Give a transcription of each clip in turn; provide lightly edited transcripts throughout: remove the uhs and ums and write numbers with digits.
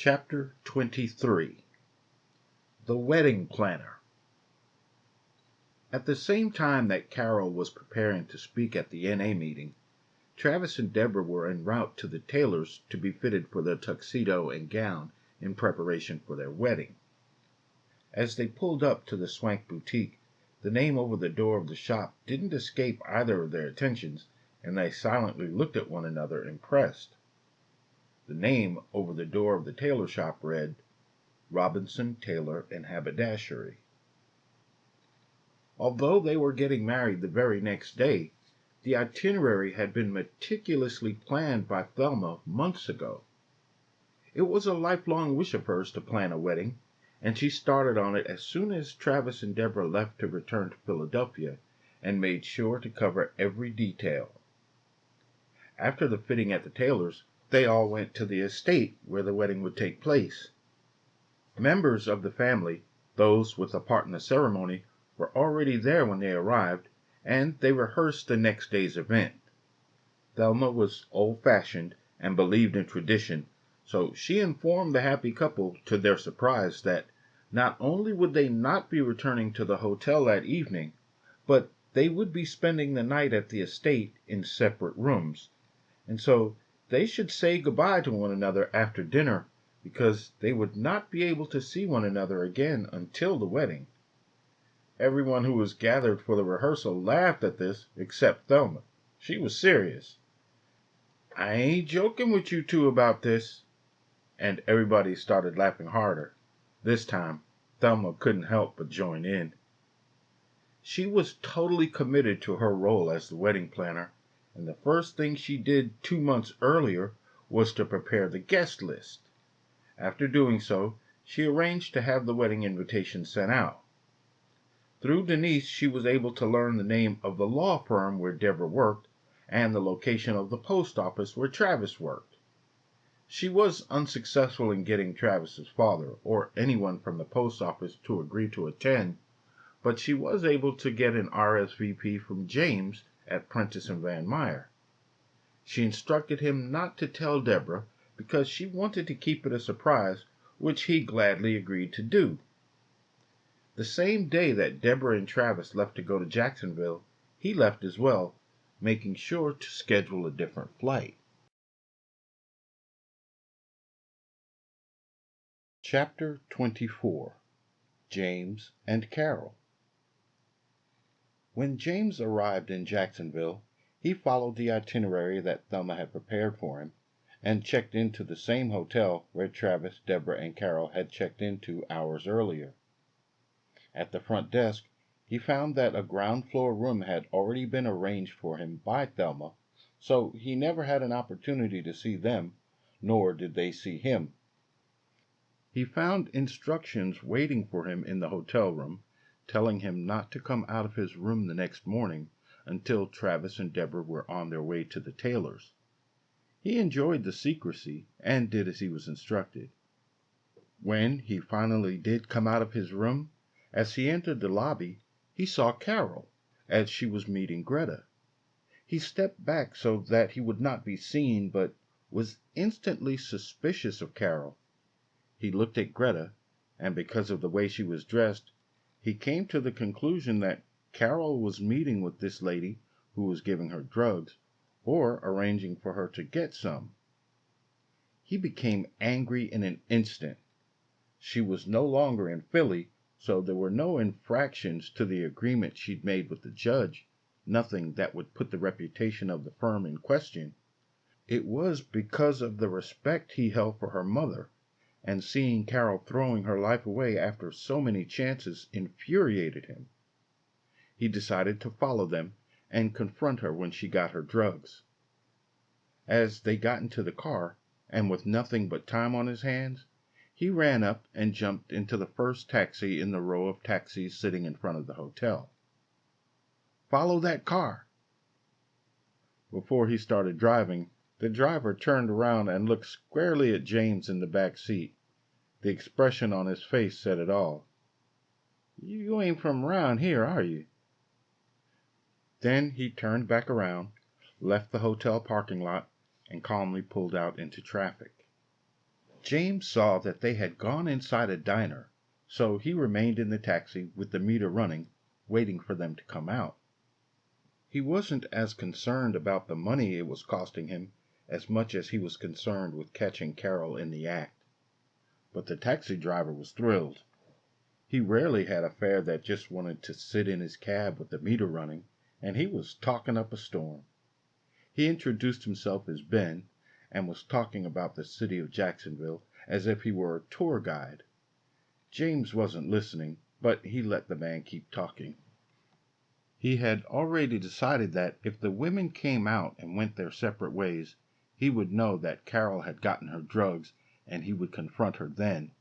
Chapter 23 The Wedding Planner. At the same time that Carol was preparing to speak at the NA meeting, Travis and Deborah were en route to the tailor's to be fitted for their tuxedo and gown in preparation for their wedding. As they pulled up to the Swank boutique, the name over the door of the shop didn't escape either of their attentions, and they silently looked at one another, impressed. The name over the door of the tailor shop read, Robinson Tailor and Haberdashery. Although they were getting married the very next day, the itinerary had been meticulously planned by Thelma months ago. It was a lifelong wish of hers to plan a wedding, and she started on it as soon as Travis and Deborah left to return to Philadelphia, and made sure to cover every detail. After the fitting at the tailor's, they all went to the estate where the wedding would take place. Members of the family, those with a part in the ceremony, were already there when they arrived, and they rehearsed the next day's event. Thelma was old-fashioned and believed in tradition, so she informed the happy couple, to their surprise, that not only would they not be returning to the hotel that evening, but they would be spending the night at the estate in separate rooms, and so they should say goodbye to one another after dinner, because they would not be able to see one another again until the wedding. Everyone who was gathered for the rehearsal laughed at this, except Thelma. She was serious. "I ain't joking with you two about this." And everybody started laughing harder. This time, Thelma couldn't help but join in. She was totally committed to her role as the wedding planner, and the first thing she did 2 months earlier was to prepare the guest list. After doing so, she arranged to have the wedding invitations sent out. Through Denise, she was able to learn the name of the law firm where Deborah worked and the location of the post office where Travis worked. She was unsuccessful in getting Travis's father or anyone from the post office to agree to attend, but she was able to get an RSVP from James at Prentice and Van Meyer. She instructed him not to tell Deborah because she wanted to keep it a surprise, which he gladly agreed to do. The same day that Deborah and Travis left to go to Jacksonville, he left as well, making sure to schedule a different flight. Chapter 24 James and Carol. When James arrived in Jacksonville, he followed the itinerary that Thelma had prepared for him, and checked into the same hotel where Travis, Deborah, and Carol had checked into hours earlier. At the front desk, he found that a ground-floor room had already been arranged for him by Thelma, so he never had an opportunity to see them, nor did they see him. He found instructions waiting for him in the hotel room, telling him not to come out of his room the next morning until Travis and Deborah were on their way to the tailor's. He enjoyed the secrecy and did as he was instructed. When he finally did come out of his room, as he entered the lobby, he saw Carol, as she was meeting Greta. He stepped back so that he would not be seen, but was instantly suspicious of Carol. He looked at Greta, and because of the way she was dressed, he came to the conclusion that Carol was meeting with this lady who was giving her drugs, or arranging for her to get some. He became angry in an instant. She was no longer in Philly, so there were no infractions to the agreement she'd made with the judge, nothing that would put the reputation of the firm in question. It was because of the respect he held for her mother, and seeing Carol throwing her life away after so many chances infuriated him. He decided to follow them and confront her when she got her drugs. As they got into the car, and with nothing but time on his hands, he ran up and jumped into the first taxi in the row of taxis sitting in front of the hotel. "Follow that car." Before he started driving, the driver turned around and looked squarely at James in the back seat. The expression on his face said it all. "You ain't from around here, are you?" Then he turned back around, left the hotel parking lot, and calmly pulled out into traffic. James saw that they had gone inside a diner, so he remained in the taxi with the meter running, waiting for them to come out. He wasn't as concerned about the money it was costing him as much as he was concerned with catching Carol in the act. But the taxi driver was thrilled. He rarely had a fare that just wanted to sit in his cab with the meter running, and he was talking up a storm. He introduced himself as Ben, and was talking about the city of Jacksonville as if he were a tour guide. James wasn't listening, but he let the man keep talking. He had already decided that if the women came out and went their separate ways, he would know that Carol had gotten her drugs, and he would confront her then.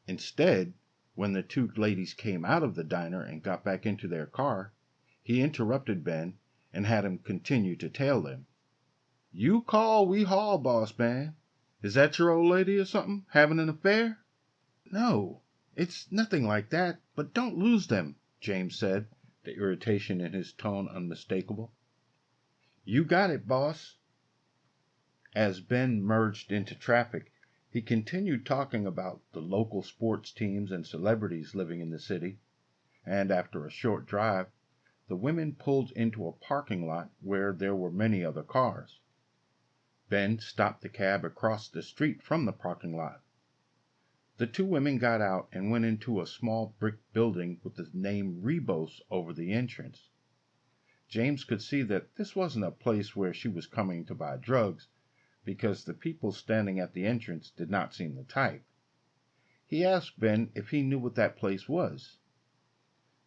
Instead, when the two ladies came out of the diner and got back into their car, he interrupted Ben and had him continue to tell them. "You call, we haul, boss man. Is that your old lady or something? Having an affair?" "No, it's nothing like that, but don't lose them," James said, the irritation in his tone unmistakable. "You got it, boss." As Ben merged into traffic, he continued talking about the local sports teams and celebrities living in the city, and after a short drive, the women pulled into a parking lot where there were many other cars. Ben stopped the cab across the street from the parking lot. The two women got out and went into a small brick building with the name Rebos over the entrance. James could see that this wasn't a place where she was coming to buy drugs, because the people standing at the entrance did not seem the type. He asked Ben if he knew what that place was.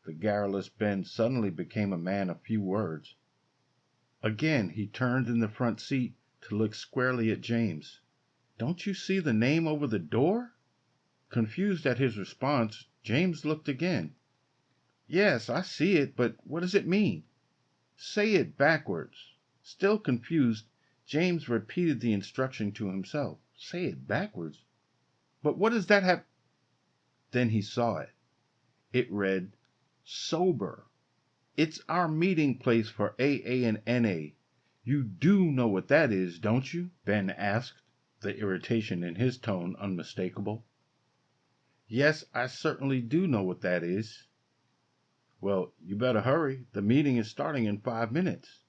The garrulous Ben suddenly became a man of few words. Again he turned in the front seat to look squarely at James. "Don't you see the name over the door?" Confused at his response, James looked again. "Yes, I see it, but what does it mean?" "Say it backwards." Still confused, James repeated the instruction to himself. "Say it backwards? But what does that have—" Then he saw it. It read, "Sober." "It's our meeting place for AA and NA. You do know what that is, don't you?" Ben asked, the irritation in his tone unmistakable. "Yes, I certainly do know what that is." "Well, you better hurry. The meeting is starting in 5 minutes."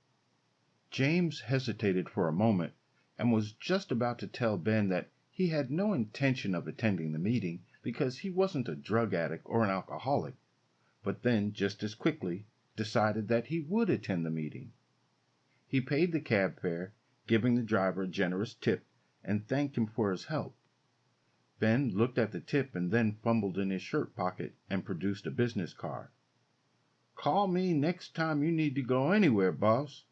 James hesitated for a moment, and was just about to tell Ben that he had no intention of attending the meeting because he wasn't a drug addict or an alcoholic, but then just as quickly decided that he would attend the meeting. He paid the cab fare, giving the driver a generous tip, and thanked him for his help. Ben looked at the tip and then fumbled in his shirt pocket and produced a business card. "Call me next time you need to go anywhere, boss."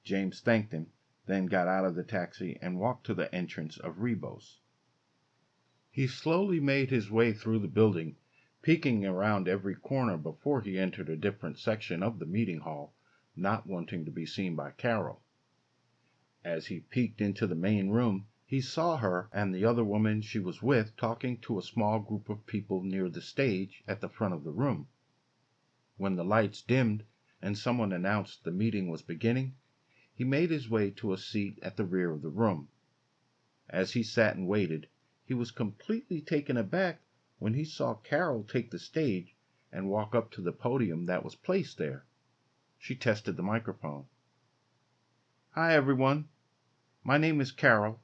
James thanked him, then got out of the taxi and walked to the entrance of Rebos. He slowly made his way through the building, peeking around every corner before he entered a different section of the meeting hall, not wanting to be seen by Carol. As he peeked into the main room, he saw her and the other woman she was with talking to a small group of people near the stage at the front of the room. When the lights dimmed and someone announced the meeting was beginning, he made his way to a seat at the rear of the room. As he sat and waited, he was completely taken aback when he saw Carol take the stage and walk up to the podium that was placed there. She tested the microphone. "Hi, everyone. My name is Carol,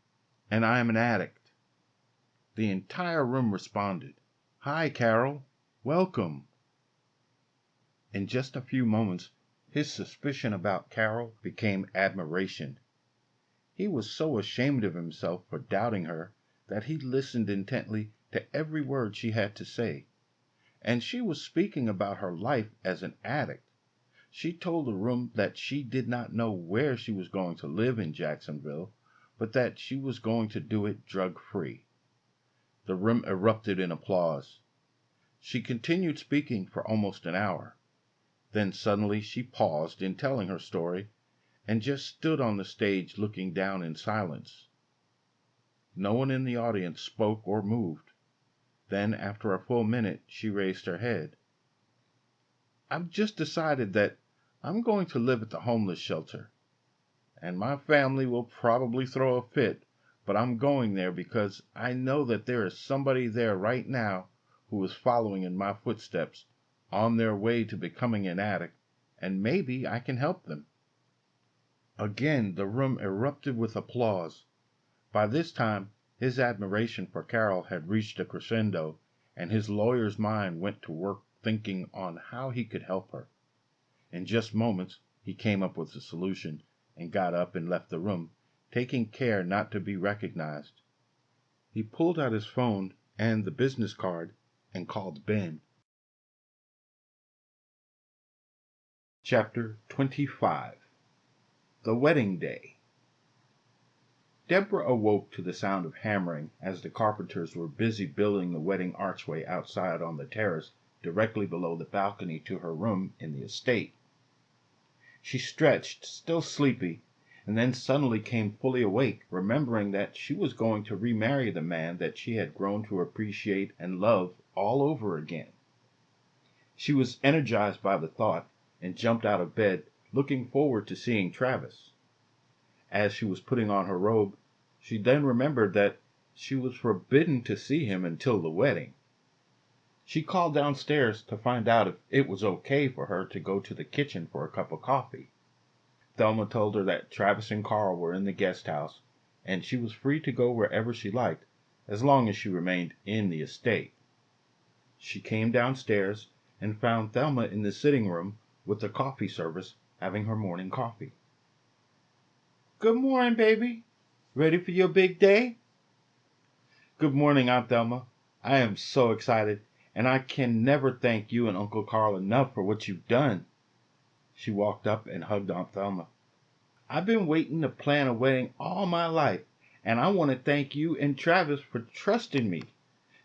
and I am an addict." The entire room responded. "Hi, Carol. Welcome." In just a few moments, his suspicion about Carol became admiration. He was so ashamed of himself for doubting her that he listened intently to every word she had to say. And she was speaking about her life as an addict. She told the room that she did not know where she was going to live in Jacksonville, but that she was going to do it drug-free. The room erupted in applause. She continued speaking for almost an hour. Then suddenly she paused in telling her story and just stood on the stage looking down in silence. No one in the audience spoke or moved. Then, after a full minute, she raised her head. "I've just decided that I'm going to live at the homeless shelter, and my family will probably throw a fit, but I'm going there because I know that there is somebody there right now who is following in my footsteps on their way to becoming an addict, and maybe I can help them." Again, the room erupted with applause. By this time, his admiration for Carol had reached a crescendo, and his lawyer's mind went to work thinking on how he could help her. In just moments, he came up with a solution and got up and left the room, taking care not to be recognized. He pulled out his phone and the business card and called Ben. Chapter 25. The Wedding Day. Deborah awoke to the sound of hammering as the carpenters were busy building the wedding archway outside on the terrace directly below the balcony to her room in the estate. She stretched, still sleepy, and then suddenly came fully awake, remembering that she was going to remarry the man that she had grown to appreciate and love all over again. She was energized by the thought and jumped out of bed, looking forward to seeing Travis. As she was putting on her robe, she then remembered that she was forbidden to see him until the wedding. She called downstairs to find out if it was okay for her to go to the kitchen for a cup of coffee. Thelma told her that Travis and Carl were in the guest house, and she was free to go wherever she liked, as long as she remained in the estate. She came downstairs and found Thelma in the sitting room with the coffee service, having her morning coffee. "Good morning, baby. Ready for your big day?" "Good morning, Aunt Thelma. I am so excited, and I can never thank you and Uncle Carl enough for what you've done." She walked up and hugged Aunt Thelma. "I've been waiting to plan a wedding all my life, and I want to thank you and Travis for trusting me.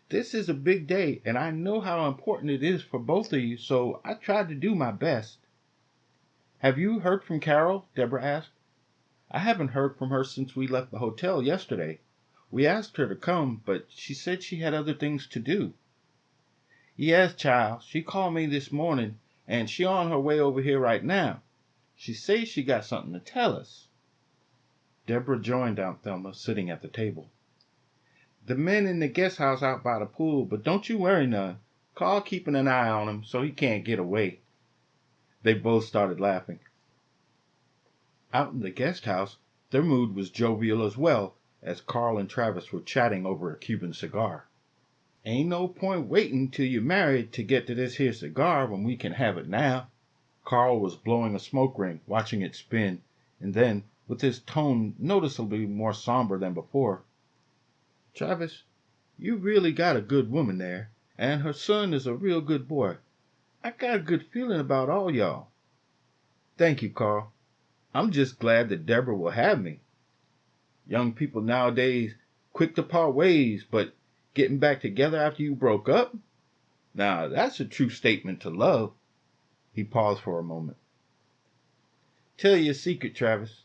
This is a big day, and I know how important it is for both of you, so I tried to do my best." "Have you heard from Carol?" Deborah asked. "I haven't heard from her since we left the hotel yesterday. We asked her to come, but she said she had other things to do." "Yes, child. She called me this morning, and she on her way over here right now. She says she got something to tell us." Deborah joined Aunt Thelma sitting at the table. "The men in the guest house out by the pool, but don't you worry none. Carl keeping an eye on him so he can't get away." They both started laughing. Out in the guest house, their mood was jovial as well, as Carl and Travis were chatting over a Cuban cigar. "Ain't no point waiting till you're married to get to this here cigar when we can have it now." Carl was blowing a smoke ring, watching it spin, and then, with his tone noticeably more somber than before, "Travis, you really got a good woman there, and her son is a real good boy. I got a good feeling about all y'all." "Thank you, Carl. I'm just glad that Deborah will have me. Young people nowadays quick to part ways, but getting back together after you broke up? Now, that's a true statement to love." He paused for a moment. "Tell you a secret, Travis.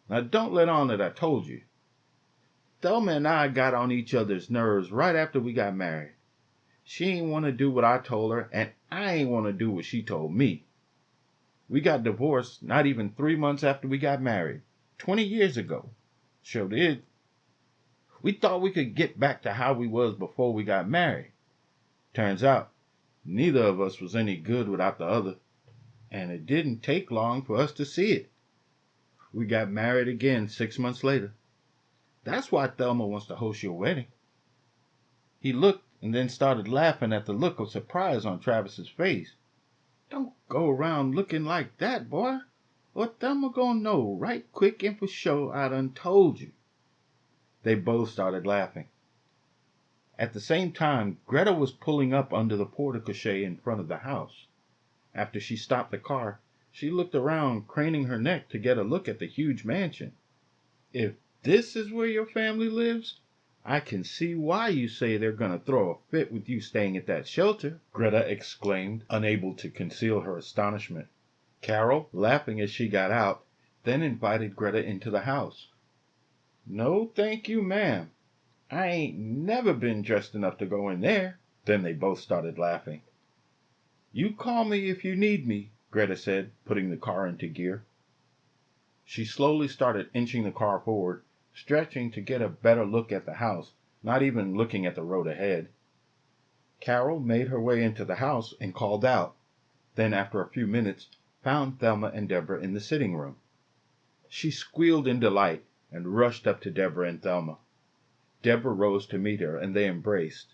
Now, don't let on that I told you. Thelma and I got on each other's nerves right after we got married. She ain't want to do what I told her, and I ain't want to do what she told me. We got divorced not even 3 months after we got married, 20 years ago. Sure did. We thought we could get back to how we was before we got married. Turns out, neither of us was any good without the other, and it didn't take long for us to see it. We got married again 6 months later. That's why Thelma wants to host your wedding." He looked and then started laughing at the look of surprise on Travis's face. "Don't go around looking like that, boy, or Thelma gonna know right quick and for sure I done told you." They both started laughing. At the same time, Greta was pulling up under the porte-cochere in front of the house. After she stopped the car, she looked around, craning her neck to get a look at the huge mansion. "If this is where your family lives, I can see why you say they're going to throw a fit with you staying at that shelter," Greta exclaimed, unable to conceal her astonishment. Carol, laughing as she got out, then invited Greta into the house. "No, thank you, ma'am. I ain't never been dressed enough to go in there." Then they both started laughing. "You call me if you need me," Greta said, putting the car into gear. She slowly started inching the car forward, stretching to get a better look at the house, not even looking at the road ahead. Carol made her way into the house and called out, then after a few minutes found Thelma and Deborah in the sitting room. She squealed in delight and rushed up to Deborah and Thelma. Deborah rose to meet her, and they embraced.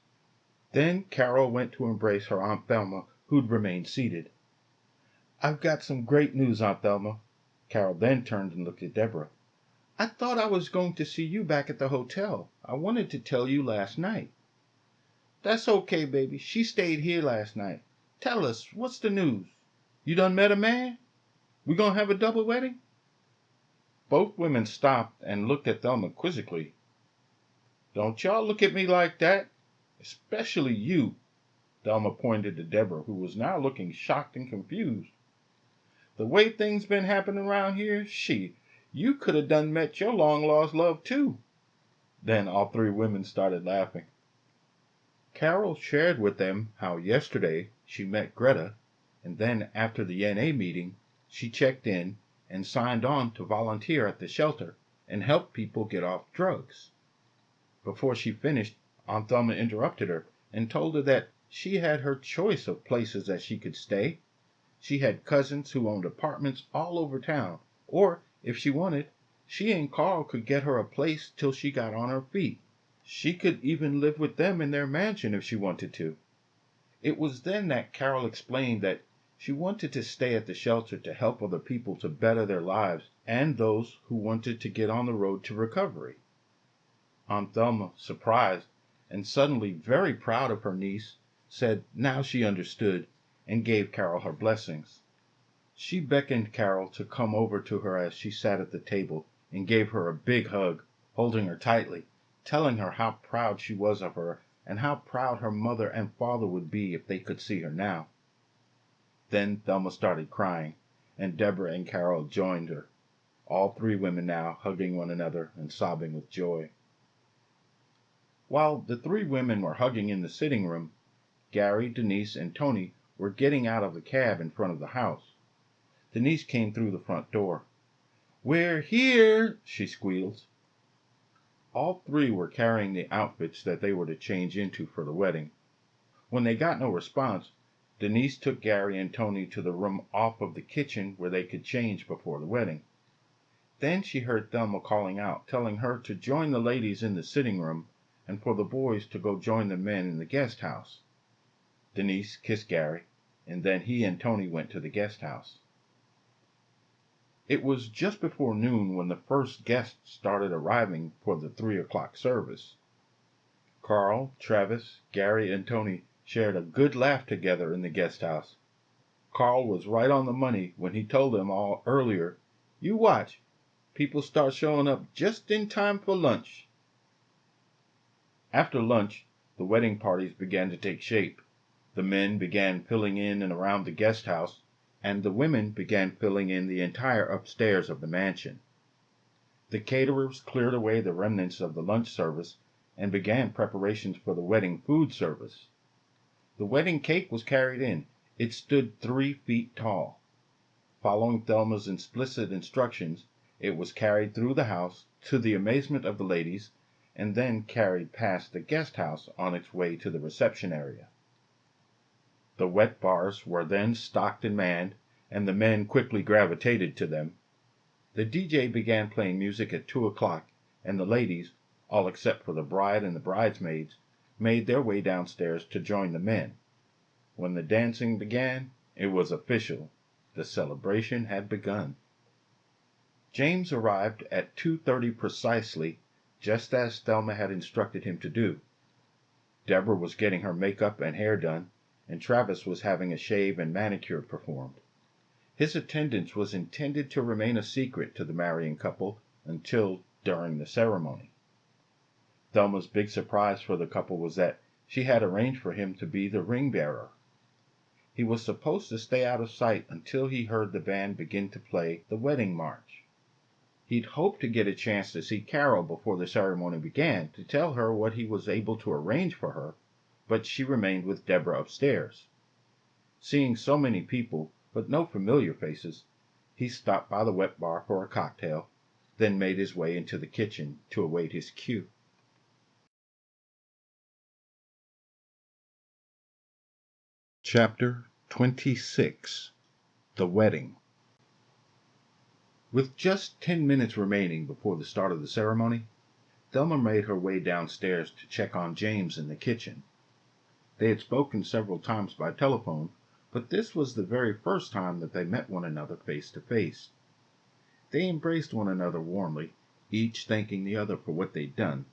Then Carol went to embrace her Aunt Thelma, who'd remained seated. "I've got some great news, Aunt Thelma." Carol then turned and looked at Deborah. "I thought I was going to see you back at the hotel. I wanted to tell you last night." "That's okay, baby. She stayed here last night. Tell us, what's the news? You done met a man? We gonna have a double wedding?" Both women stopped and looked at Thelma quizzically. "Don't y'all look at me like that. Especially you." Thelma pointed to Deborah, who was now looking shocked and confused. "The way things been happening around here, you could have done met your long-lost love, too." Then all three women started laughing. Carol shared with them how yesterday she met Greta, and then after the NA meeting, she checked in and signed on to volunteer at the shelter and help people get off drugs. Before she finished, Aunt Thelma interrupted her and told her that she had her choice of places that she could stay. She had cousins who owned apartments all over town, or, if she wanted, she and Carl could get her a place till she got on her feet. She could even live with them in their mansion if she wanted to. It was then that Carol explained that she wanted to stay at the shelter to help other people to better their lives and those who wanted to get on the road to recovery. Aunt Thelma, surprised and suddenly very proud of her niece, said now she understood and gave Carol her blessings. She beckoned Carol to come over to her as she sat at the table and gave her a big hug, holding her tightly, telling her how proud she was of her and how proud her mother and father would be if they could see her now. Then Thelma started crying, and Deborah and Carol joined her, all three women now hugging one another and sobbing with joy. While the three women were hugging in the sitting room, Gary, Denise, and Tony were getting out of the cab in front of the house. Denise came through the front door. "We're here," she squealed. All three were carrying the outfits that they were to change into for the wedding. When they got no response, Denise took Gary and Tony to the room off of the kitchen where they could change before the wedding. Then she heard Thelma calling out, telling her to join the ladies in the sitting room and for the boys to go join the men in the guest house. Denise kissed Gary, and then he and Tony went to the guest house. It was just before noon when the first guests started arriving for the 3 o'clock service. Carl, Travis, Gary, and Tony shared a good laugh together in the guest house. Carl was right on the money when he told them all earlier, "You watch, people start showing up just in time for lunch." After lunch, the wedding parties began to take shape. The men began filling in and around the guest house, and the women began filling in the entire upstairs of the mansion. The caterers cleared away the remnants of the lunch service and began preparations for the wedding food service. The wedding cake was carried in. It stood 3 feet tall. Following Thelma's explicit instructions, it was carried through the house to the amazement of the ladies, and then carried past the guest house on its way to the reception area. The wet bars were then stocked and manned, and the men quickly gravitated to them. The DJ began playing music at 2 o'clock, and the ladies, all except for the bride and the bridesmaids, made their way downstairs to join the men. When the dancing began, it was official. The celebration had begun. James arrived at 2:30 precisely, just as Thelma had instructed him to do. Deborah was getting her makeup and hair done, and Travis was having a shave and manicure performed. His attendance was intended to remain a secret to the marrying couple until during the ceremony. Thelma's big surprise for the couple was that she had arranged for him to be the ring bearer. He was supposed to stay out of sight until he heard the band begin to play the wedding march. He'd hoped to get a chance to see Carol before the ceremony began to tell her what he was able to arrange for her, but she remained with Deborah upstairs. Seeing so many people, but no familiar faces, he stopped by the wet bar for a cocktail, then made his way into the kitchen to await his cue. Chapter 26. The Wedding. With just 10 minutes remaining before the start of the ceremony, Thelma made her way downstairs to check on James in the kitchen. They had spoken several times by telephone, but this was the very first time that they met one another face to face. They embraced one another warmly, each thanking the other for what they'd done.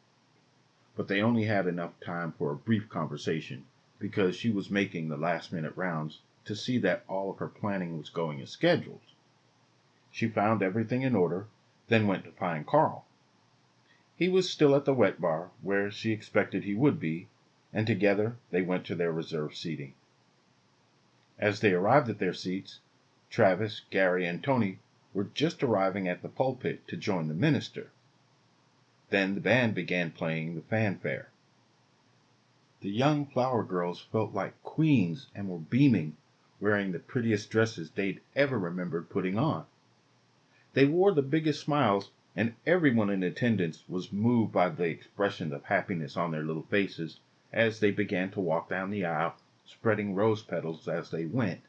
But they only had enough time for a brief conversation, because she was making the last-minute rounds to see that all of her planning was going as scheduled. She found everything in order, then went to find Carl. He was still at the wet bar, where she expected he would be, and together they went to their reserved seating. As they arrived at their seats, Travis, Gary, and Tony were just arriving at the pulpit to join the minister. Then the band began playing the fanfare. The young flower girls felt like queens and were beaming, wearing the prettiest dresses they'd ever remembered putting on. They wore the biggest smiles, and everyone in attendance was moved by the expression of happiness on their little faces as they began to walk down the aisle, spreading rose petals as they went.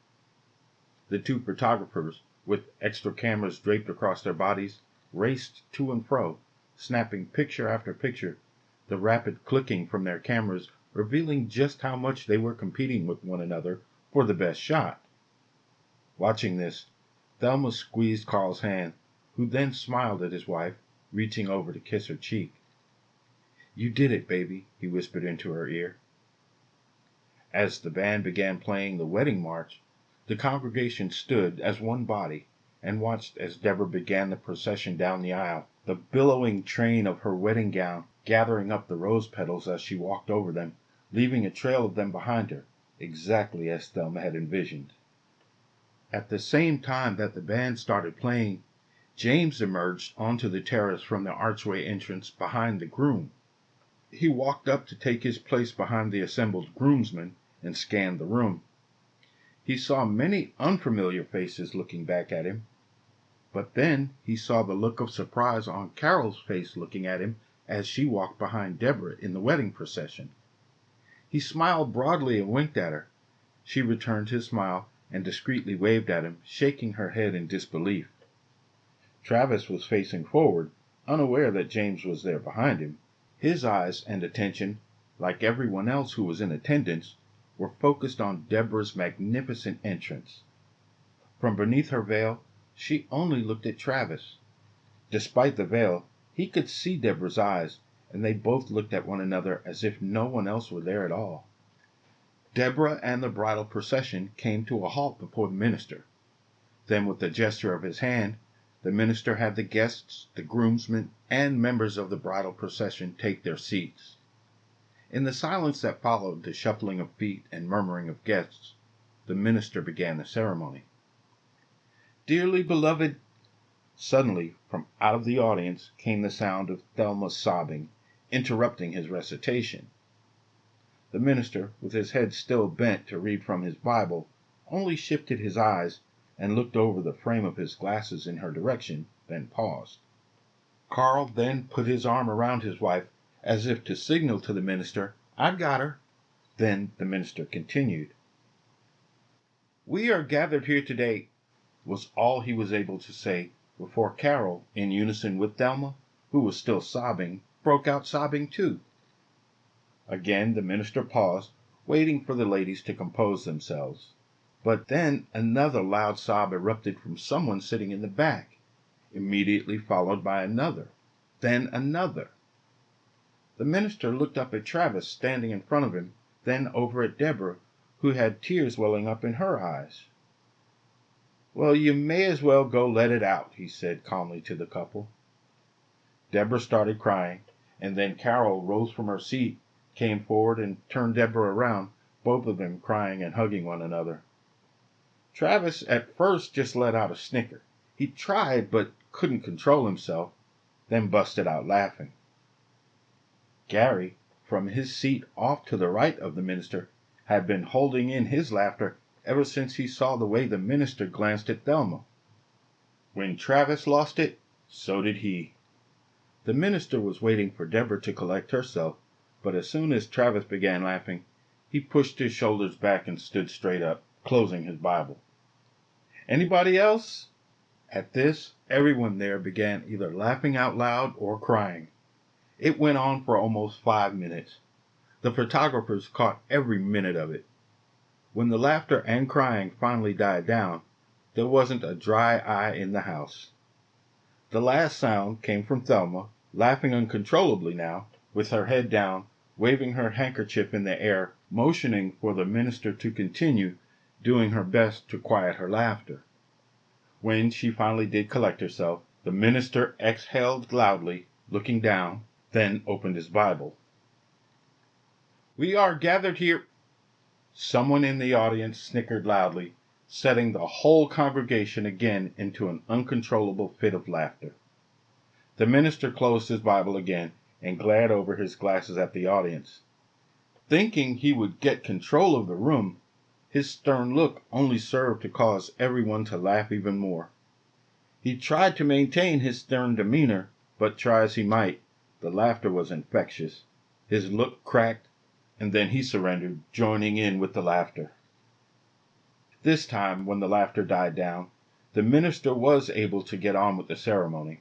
The two photographers, with extra cameras draped across their bodies, raced to and fro, snapping picture after picture, the rapid clicking from their cameras revealing just how much they were competing with one another for the best shot. Watching this, Thelma squeezed Carl's hand, who then smiled at his wife, reaching over to kiss her cheek. "You did it, baby," he whispered into her ear. As the band began playing the wedding march, the congregation stood as one body and watched as Deborah began the procession down the aisle, the billowing train of her wedding gown gathering up the rose petals as she walked over them, leaving a trail of them behind her, exactly as Thelma had envisioned. At the same time that the band started playing, James emerged onto the terrace from the archway entrance behind the groom. He walked up to take his place behind the assembled groomsmen and scanned the room. He saw many unfamiliar faces looking back at him, but then he saw the look of surprise on Carol's face looking at him as she walked behind Deborah in the wedding procession. He smiled broadly and winked at her. She returned his smile and discreetly waved at him, shaking her head in disbelief. Travis was facing forward, unaware that James was there behind him. His eyes and attention, like everyone else who was in attendance, were focused on Deborah's magnificent entrance. From beneath her veil, she only looked at Travis. Despite the veil, he could see Deborah's eyes, and they both looked at one another as if no one else were there at all. Deborah and the bridal procession came to a halt before the minister. Then, with a gesture of his hand, the minister had the guests, the groomsmen, and members of the bridal procession take their seats. In the silence that followed the shuffling of feet and murmuring of guests, the minister began the ceremony. "Dearly beloved," suddenly, from out of the audience came the sound of Thelma's sobbing, interrupting his recitation. The minister, with his head still bent to read from his Bible, only shifted his eyes and looked over the frame of his glasses in her direction, then paused. Carl then put his arm around his wife, as if to signal to the minister, "I've got her." Then the minister continued. "We are gathered here today," was all he was able to say before Carol, in unison with Thelma, who was still sobbing, broke out sobbing too. Again the minister paused, waiting for the ladies to compose themselves. But then another loud sob erupted from someone sitting in the back, immediately followed by another, then another. The minister looked up at Travis standing in front of him, then over at Deborah, who had tears welling up in her eyes. "Well, you may as well go let it out," he said calmly to the couple. Deborah started crying, and then Carol rose from her seat, came forward, and turned Deborah around, both of them crying and hugging one another. Travis at first just let out a snicker. He tried, but couldn't control himself, then busted out laughing. Gary, from his seat off to the right of the minister, had been holding in his laughter ever since he saw the way the minister glanced at Thelma. When Travis lost it, So did he. The minister was waiting for Deborah to collect herself, but as soon as Travis began laughing, he pushed his shoulders back and stood straight up, closing his Bible. Anybody else? At this, everyone there began either laughing out loud or crying. It went on for almost 5 minutes. The photographers caught every minute of it. When the laughter and crying finally died down, there wasn't a dry eye in the house. The last sound came from Thelma, laughing uncontrollably now, with her head down, waving her handkerchief in the air, motioning for the minister to continue, doing her best to quiet her laughter. When she finally did collect herself, the minister exhaled loudly, looking down, then opened his Bible. "We are gathered here—" Someone in the audience snickered loudly, setting the whole congregation again into an uncontrollable fit of laughter. The minister closed his Bible again and glared over his glasses at the audience. Thinking he would get control of the room, his stern look only served to cause everyone to laugh even more. He tried to maintain his stern demeanor, but try as he might, the laughter was infectious. His look cracked, and then he surrendered, joining in with the laughter. This time, when the laughter died down, the minister was able to get on with the ceremony.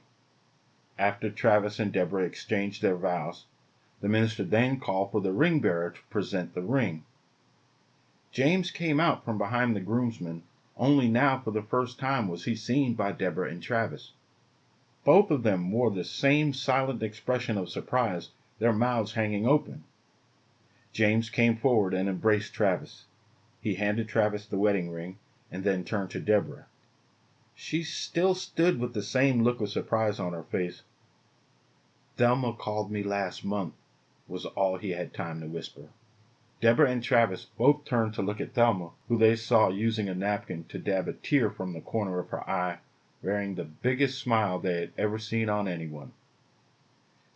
After Travis and Deborah exchanged their vows, the minister then called for the ring bearer to present the ring. James came out from behind the groomsmen. Only now for the first time was he seen by Deborah and Travis. Both of them wore the same silent expression of surprise, their mouths hanging open. James came forward and embraced Travis. He handed Travis the wedding ring and then turned to Deborah. She still stood with the same look of surprise on her face. "Thelma called me last month," was all he had time to whisper. Deborah and Travis both turned to look at Thelma, who they saw using a napkin to dab a tear from the corner of her eye, wearing the biggest smile they had ever seen on anyone.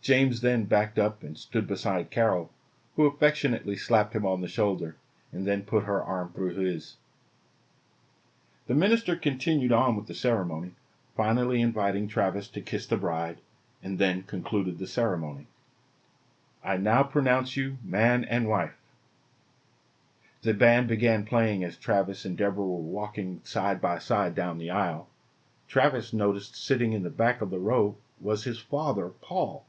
James then backed up and stood beside Carol, who affectionately slapped him on the shoulder and then put her arm through his. The minister continued on with the ceremony, finally inviting Travis to kiss the bride, and then concluded the ceremony. "I now pronounce you man and wife." The band began playing as Travis and Deborah were walking side by side down the aisle. Travis noticed sitting in the back of the row was his father, Paul.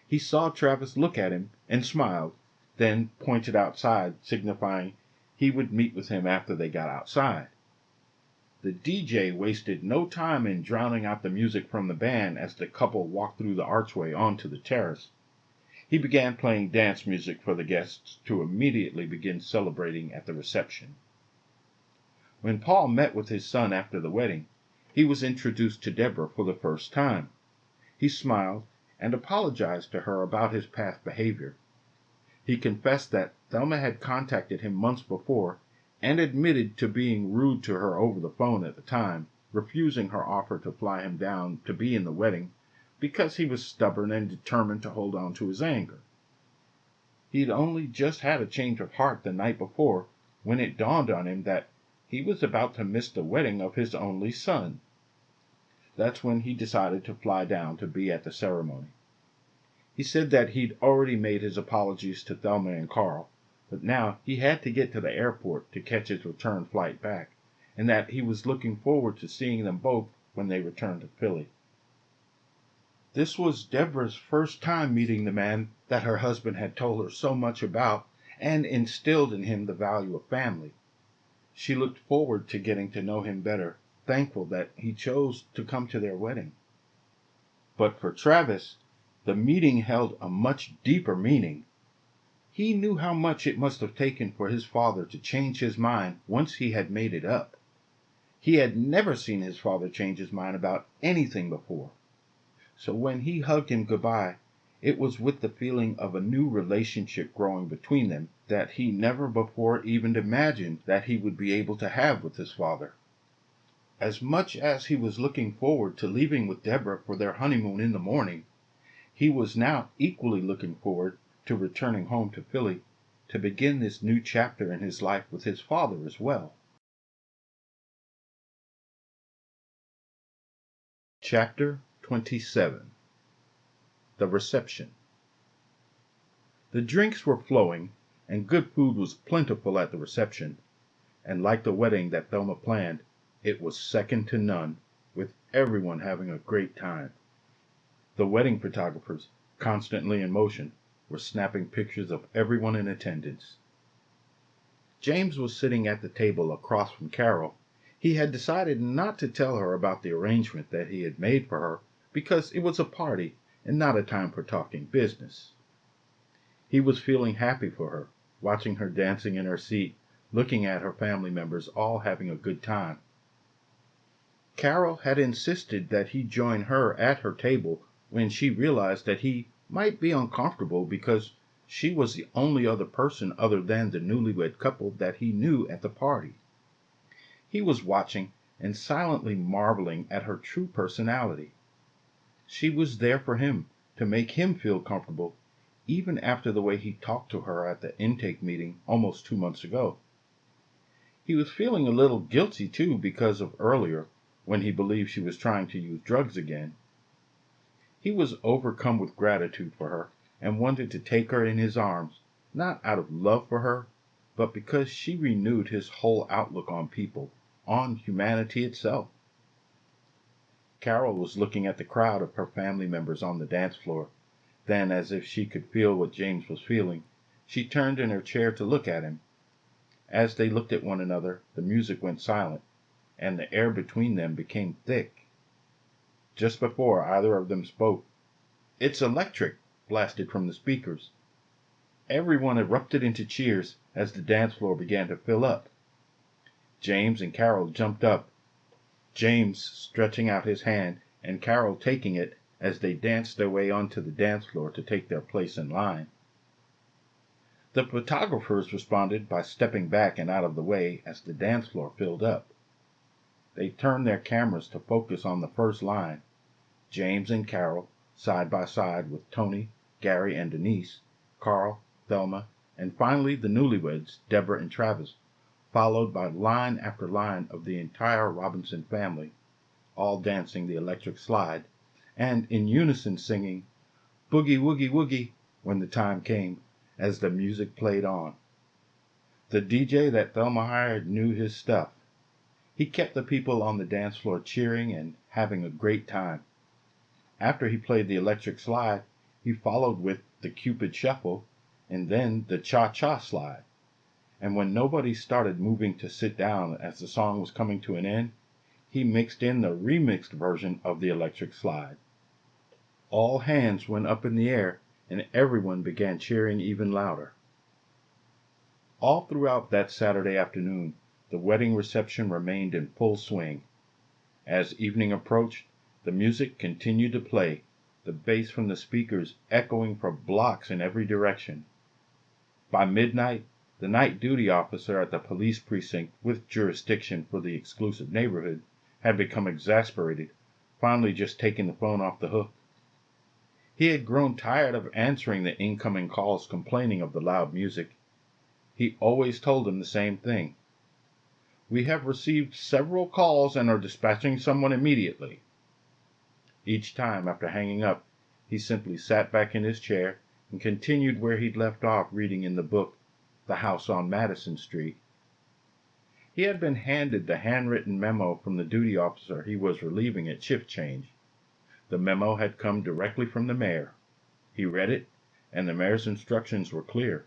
He saw Travis look at him and smiled, then pointed outside, signifying he would meet with him after they got outside. The DJ wasted no time in drowning out the music from the band as the couple walked through the archway onto the terrace. He began playing dance music for the guests to immediately begin celebrating at the reception. When Paul met with his son after the wedding, he was introduced to Deborah for the first time. He smiled and apologized to her about his past behavior. He confessed that Thelma had contacted him months before and admitted to being rude to her over the phone at the time, refusing her offer to fly him down to be in the wedding because he was stubborn and determined to hold on to his anger. He'd only just had a change of heart the night before when it dawned on him that he was about to miss the wedding of his only son. That's when he decided to fly down to be at the ceremony. He said that he'd already made his apologies to Thelma and Carl, but now he had to get to the airport to catch his return flight back, and that he was looking forward to seeing them both when they returned to Philly. This was Deborah's first time meeting the man that her husband had told her so much about and instilled in him the value of family. She looked forward to getting to know him better, thankful that he chose to come to their wedding. But for Travis, the meeting held a much deeper meaning. He knew how much it must have taken for his father to change his mind once he had made it up. He had never seen his father change his mind about anything before. So when he hugged him goodbye, it was with the feeling of a new relationship growing between them that he never before even imagined that he would be able to have with his father. As much as he was looking forward to leaving with Deborah for their honeymoon in the morning, he was now equally looking forward to returning home to Philly to begin this new chapter in his life with his father as well. Chapter 27. The Reception. The drinks were flowing, and good food was plentiful at the reception, and like the wedding that Thelma planned, it was second to none, with everyone having a great time. The wedding photographers, constantly in motion, were snapping pictures of everyone in attendance. James was sitting at the table across from Carol. He had decided not to tell her about the arrangement that he had made for her because it was a party and not a time for talking business. He was feeling happy for her, watching her dancing in her seat, looking at her family members all having a good time. Carol had insisted that he join her at her table when she realized that he might be uncomfortable because she was the only other person other than the newlywed couple that he knew at the party. He was watching and silently marveling at her true personality. She was there for him, to make him feel comfortable, even after the way he talked to her at the intake meeting almost 2 months ago. He was feeling a little guilty, too, because of earlier, when he believed she was trying to use drugs again. He was overcome with gratitude for her and wanted to take her in his arms, not out of love for her, but because she renewed his whole outlook on people, on humanity itself. Carol was looking at the crowd of her family members on the dance floor. Then, as if she could feel what James was feeling, she turned in her chair to look at him. As they looked at one another, the music went silent, and the air between them became thick. Just before either of them spoke, "It's electric!" blasted from the speakers. Everyone erupted into cheers as the dance floor began to fill up. James and Carol jumped up, James stretching out his hand and Carol taking it as they danced their way onto the dance floor to take their place in line. The photographers responded by stepping back and out of the way as the dance floor filled up. They turned their cameras to focus on the first line, James and Carol, side by side with Tony, Gary and Denise, Carl, Thelma, and finally the newlyweds, Deborah and Travis, followed by line after line of the entire Robinson family, all dancing the electric slide, and in unison singing, "Boogie Woogie Woogie," when the time came, as the music played on. The DJ that Thelma hired knew his stuff. He kept the people on the dance floor cheering and having a great time. After he played the electric slide, he followed with the Cupid Shuffle and then the Cha-Cha Slide. And when nobody started moving to sit down as the song was coming to an end, he mixed in the remixed version of the electric slide. All hands went up in the air, and everyone began cheering even louder. All throughout that Saturday afternoon, the wedding reception remained in full swing. As evening approached, the music continued to play, the bass from the speakers echoing for blocks in every direction. By midnight, the night duty officer at the police precinct with jurisdiction for the exclusive neighborhood had become exasperated, finally just taking the phone off the hook. He had grown tired of answering the incoming calls complaining of the loud music. He always told them the same thing. "We have received several calls and are dispatching someone immediately." Each time, after hanging up, he simply sat back in his chair and continued where he'd left off reading in the book, The House on Madison Street. He had been handed the handwritten memo from the duty officer he was relieving at shift change. The memo had come directly from the mayor. He read it, and the mayor's instructions were clear.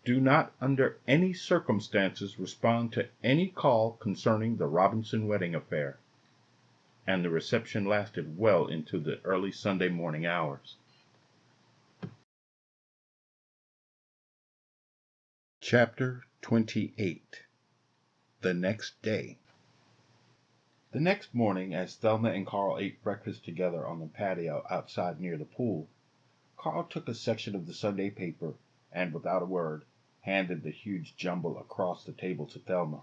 Do not under any circumstances respond to any call concerning the Robinson wedding affair. And the reception lasted well into the early Sunday morning hours. Chapter 28. The Next Day. The next morning, as Thelma and Carl ate breakfast together on the patio outside near the pool, Carl took a section of the Sunday paper and, without a word, handed the huge jumble across the table to Thelma.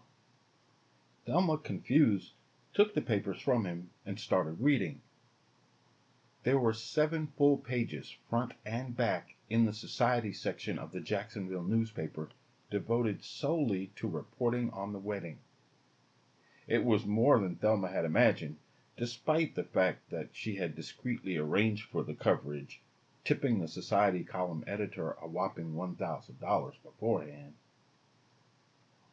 Thelma, confused, took the papers from him and started reading. There were 7 full pages, front and back, in the society section of the Jacksonville newspaper, devoted solely to reporting on the wedding. It was more than Thelma had imagined, despite the fact that she had discreetly arranged for the coverage, tipping the Society column editor a whopping $1,000 beforehand.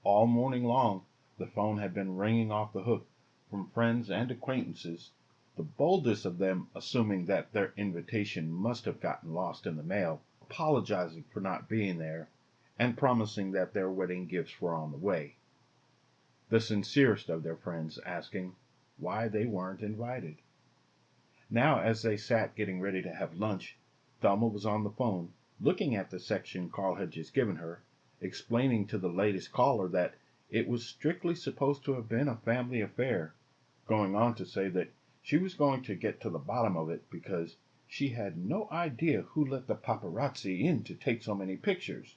All morning long, the phone had been ringing off the hook from friends and acquaintances, the boldest of them assuming that their invitation must have gotten lost in the mail, apologizing for not being there, and promising that their wedding gifts were on the way. The sincerest of their friends asking why they weren't invited. Now, as they sat getting ready to have lunch, Thelma was on the phone, looking at the section Carl had just given her, explaining to the latest caller that it was strictly supposed to have been a family affair, going on to say that she was going to get to the bottom of it because she had no idea who let the paparazzi in to take so many pictures.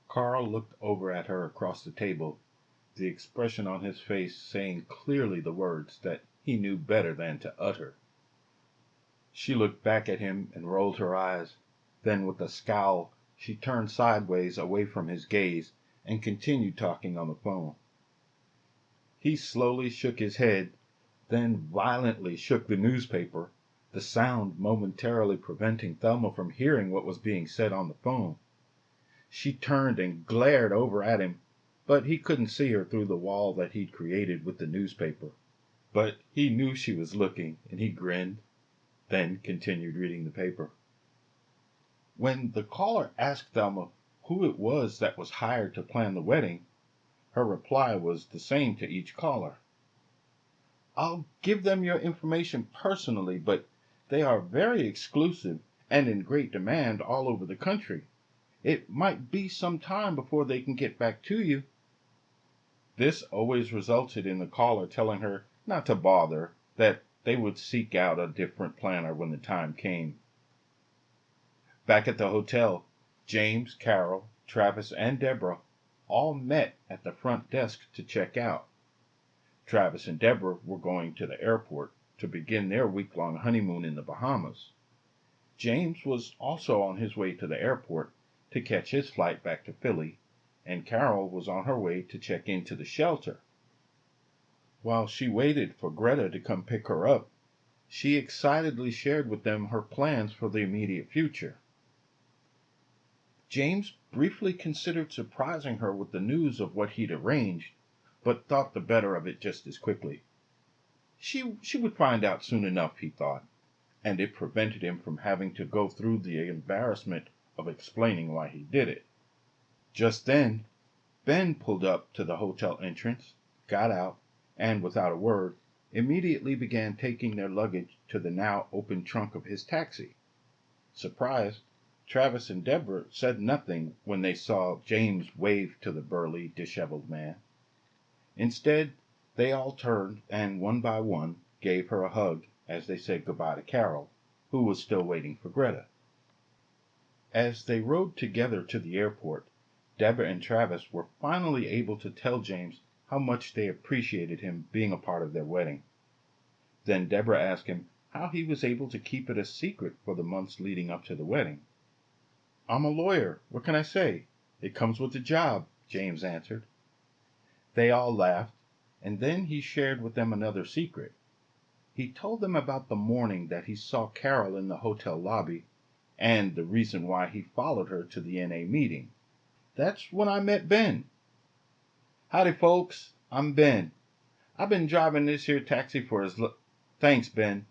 Carl looked over at her across the table, the expression on his face saying clearly the words that he knew better than to utter. She looked back at him and rolled her eyes. Then, with a scowl, she turned sideways away from his gaze and continued talking on the phone. He slowly shook his head, then violently shook the newspaper, the sound momentarily preventing Thelma from hearing what was being said on the phone. She turned and glared over at him, but he couldn't see her through the wall that he'd created with the newspaper. But he knew she was looking, and he grinned, then continued reading the paper. When the caller asked Thelma who it was that was hired to plan the wedding, her reply was the same to each caller. "I'll give them your information personally, but they are very exclusive and in great demand all over the country. It might be some time before they can get back to you." This always resulted in the caller telling her not to bother, that they would seek out a different planner when the time came. Back at the hotel, James, Carol, Travis, and Deborah all met at the front desk to check out. Travis and Deborah were going to the airport to begin their week-long honeymoon in the Bahamas. James was also on his way to the airport to catch his flight back to Philly, and Carol was on her way to check into the shelter. While she waited for Greta to come pick her up, she excitedly shared with them her plans for the immediate future. James briefly considered surprising her with the news of what he'd arranged, but thought the better of it just as quickly. She would find out soon enough, he thought, and it prevented him from having to go through the embarrassment of explaining why he did it. Just then, Ben pulled up to the hotel entrance, got out, and without a word, immediately began taking their luggage to the now open trunk of his taxi. Surprised, Travis and Deborah said nothing when they saw James wave to the burly, disheveled man. Instead, they all turned and one by one gave her a hug as they said goodbye to Carol, who was still waiting for Greta. As they rode together to the airport, Deborah and Travis were finally able to tell James how much they appreciated him being a part of their wedding. Then Deborah asked him how he was able to keep it a secret for the months leading up to the wedding. "I'm a lawyer. What can I say? It comes with the job," James answered. They all laughed, and then he shared with them another secret. He told them about the morning that he saw Carol in the hotel lobby, and the reason why he followed her to the NA meeting. "That's when I met Ben." "Howdy, folks. I'm Ben. I've been driving this here taxi for Thanks, Ben.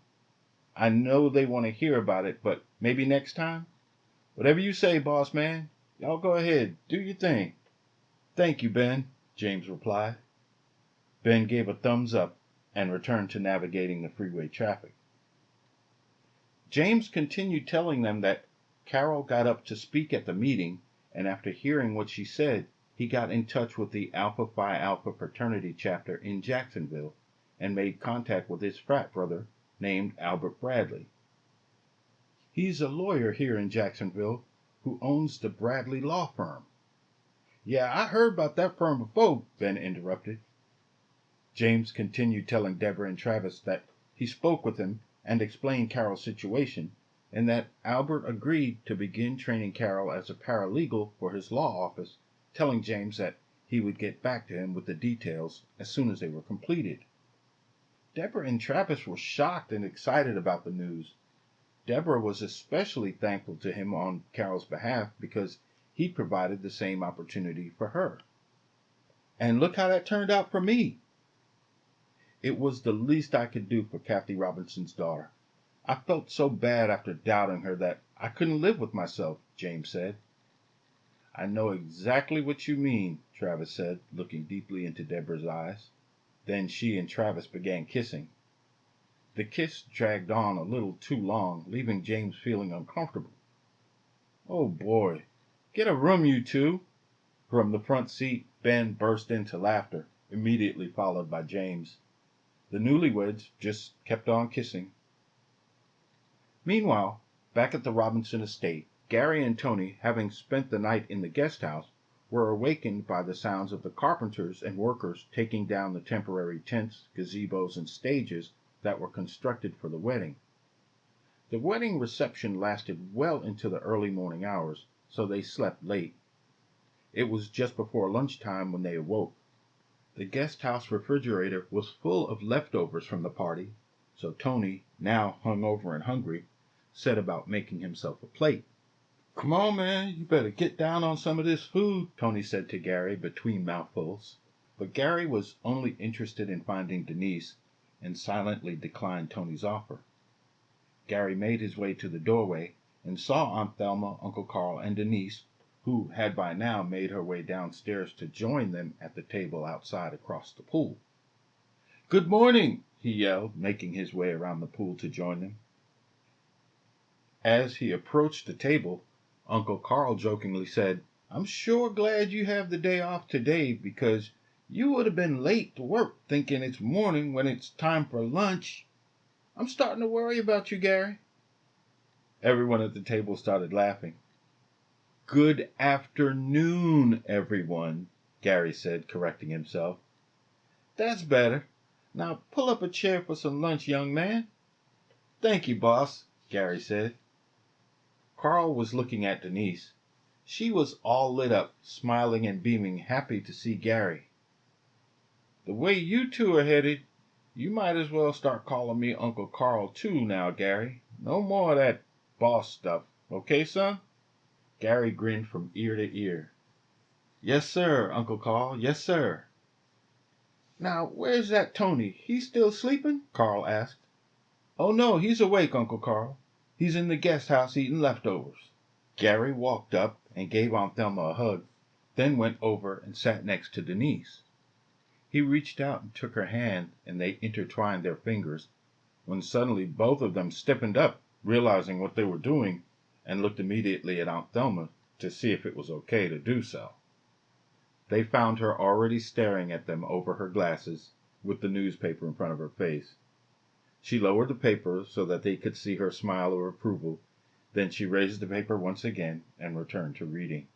I know they want to hear about it, but maybe next time? Whatever you say, boss man. Y'all go ahead. Do your thing." "Thank you, Ben," James replied. Ben gave a thumbs up and returned to navigating the freeway traffic. James continued telling them that Carol got up to speak at the meeting, and after hearing what she said, he got in touch with the Alpha Phi Alpha fraternity chapter in Jacksonville and made contact with his frat brother named Albert Bradley. "He's a lawyer here in Jacksonville who owns the Bradley Law Firm." "Yeah, I heard about that firm before," Ben interrupted. James continued telling Deborah and Travis that he spoke with him and explained Carol's situation, and that Albert agreed to begin training Carol as a paralegal for his law office, telling James that he would get back to him with the details as soon as they were completed. Deborah and Travis were shocked and excited about the news. Deborah was especially thankful to him on Carol's behalf because he provided the same opportunity for her. "And look how that turned out for me." "It was the least I could do for Kathy Robinson's daughter. I felt so bad after doubting her that I couldn't live with myself," James said. "I know exactly what you mean," Travis said, looking deeply into Deborah's eyes. Then she and Travis began kissing. The kiss dragged on a little too long, leaving James feeling uncomfortable. "Oh boy, get a room, you two." From the front seat, Ben burst into laughter, immediately followed by James. The newlyweds just kept on kissing. Meanwhile, back at the Robinson estate, Gary and Tony, having spent the night in the guest house, were awakened by the sounds of the carpenters and workers taking down the temporary tents, gazebos, and stages that were constructed for the wedding. The wedding reception lasted well into the early morning hours, so they slept late. It was just before lunchtime when they awoke. The guest house refrigerator was full of leftovers from the party, so Tony, now hungover and hungry, set about making himself a plate. "Come on, man, you better get down on some of this food," Tony said to Gary between mouthfuls. But Gary was only interested in finding Denise and silently declined Tony's offer. Gary made his way to the doorway and saw Aunt Thelma, Uncle Carl, and Denise, who had by now made her way downstairs to join them at the table outside across the pool. "Good morning," he yelled, making his way around the pool to join them. As he approached the table, Uncle Carl jokingly said, "I'm sure glad you have the day off today, because you would have been late to work thinking it's morning when it's time for lunch. I'm starting to worry about you, Gary." Everyone at the table started laughing. "Good afternoon, everyone," Gary said, correcting himself. "That's better. Now pull up a chair for some lunch, young man." "Thank you, boss," Gary said. Carl was looking at Denise. She was all lit up, smiling and beaming, happy to see Gary. "The way you two are headed, you might as well start calling me Uncle Carl too now, Gary. No more of that boss stuff, okay, son?" Gary grinned from ear to ear. "Yes, sir, Uncle Carl, yes, sir." "Now, where's that Tony? He's still sleeping?" Carl asked. "Oh, no, he's awake, Uncle Carl. He's in the guest house eating leftovers." Gary walked up and gave Aunt Thelma a hug, then went over and sat next to Denise. He reached out and took her hand, and they intertwined their fingers, when suddenly both of them stiffened up, realizing what they were doing, and looked immediately at Aunt Thelma to see if it was okay to do so. They found her already staring at them over her glasses, with the newspaper in front of her face. She lowered the paper so that they could see her smile of approval. Then she raised the paper once again and returned to reading.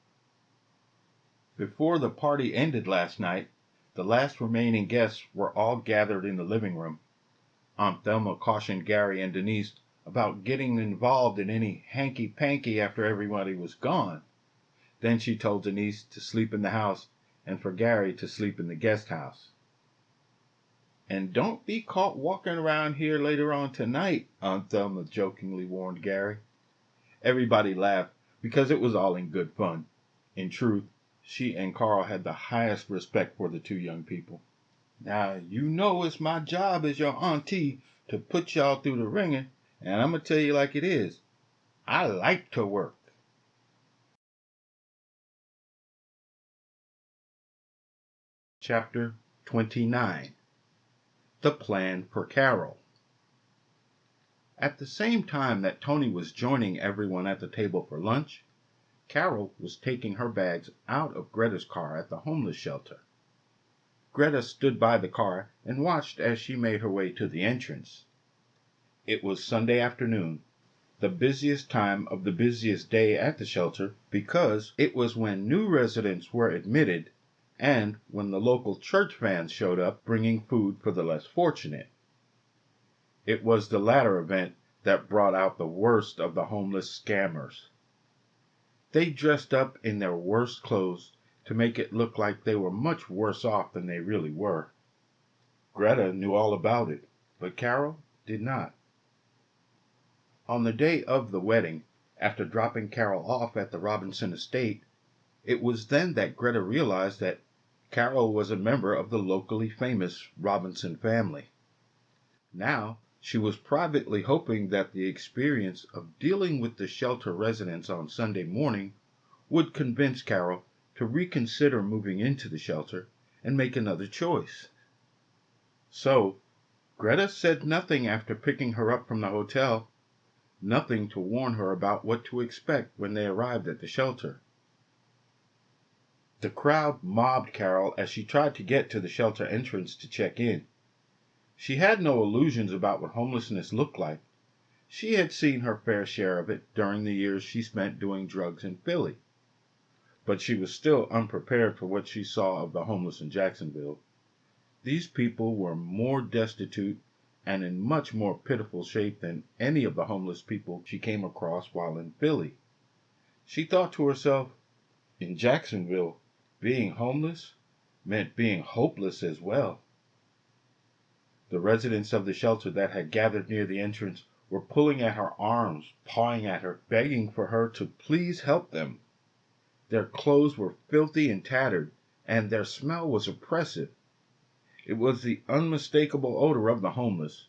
Before the party ended last night, the last remaining guests were all gathered in the living room. Aunt Thelma cautioned Gary and Denise about getting involved in any hanky-panky after everybody was gone. Then she told Denise to sleep in the house and for Gary to sleep in the guest house. "And don't be caught walking around here later on tonight," Aunt Thelma jokingly warned Gary. Everybody laughed because it was all in good fun. In truth, she and Carl had the highest respect for the two young people. "Now, you know it's my job as your auntie to put y'all through the ringer, and I'm going to tell you like it is. I like to work." Chapter 29. The Plan for Carol. At the same time that Tony was joining everyone at the table for lunch, Carol was taking her bags out of Greta's car at the homeless shelter. Greta stood by the car and watched as she made her way to the entrance. It was Sunday afternoon, the busiest time of the busiest day at the shelter, because it was when new residents were admitted and when the local church vans showed up bringing food for the less fortunate. It was the latter event that brought out the worst of the homeless scammers. They dressed up in their worst clothes to make it look like they were much worse off than they really were. Greta knew all about it. but Carol did not. On the day of the wedding, after dropping Carol off at the Robinson estate, it was then that Greta realized that Carol was a member of the locally famous Robinson family. Now, she was privately hoping that the experience of dealing with the shelter residents on Sunday morning would convince Carol to reconsider moving into the shelter and make another choice. So, Greta said nothing after picking her up from the hotel, nothing to warn her about what to expect when they arrived at the shelter. The crowd mobbed Carol as she tried to get to the shelter entrance to check in. She had no illusions about what homelessness looked like. She had seen her fair share of it during the years she spent doing drugs in Philly. But she was still unprepared for what she saw of the homeless in Jacksonville. These people were more destitute and in much more pitiful shape than any of the homeless people she came across while in Philly. She thought to herself, in Jacksonville, being homeless meant being hopeless as well. The residents of the shelter that had gathered near the entrance were pulling at her arms, pawing at her, begging for her to please help them. Their clothes were filthy and tattered, and their smell was oppressive. It was the unmistakable odor of the homeless,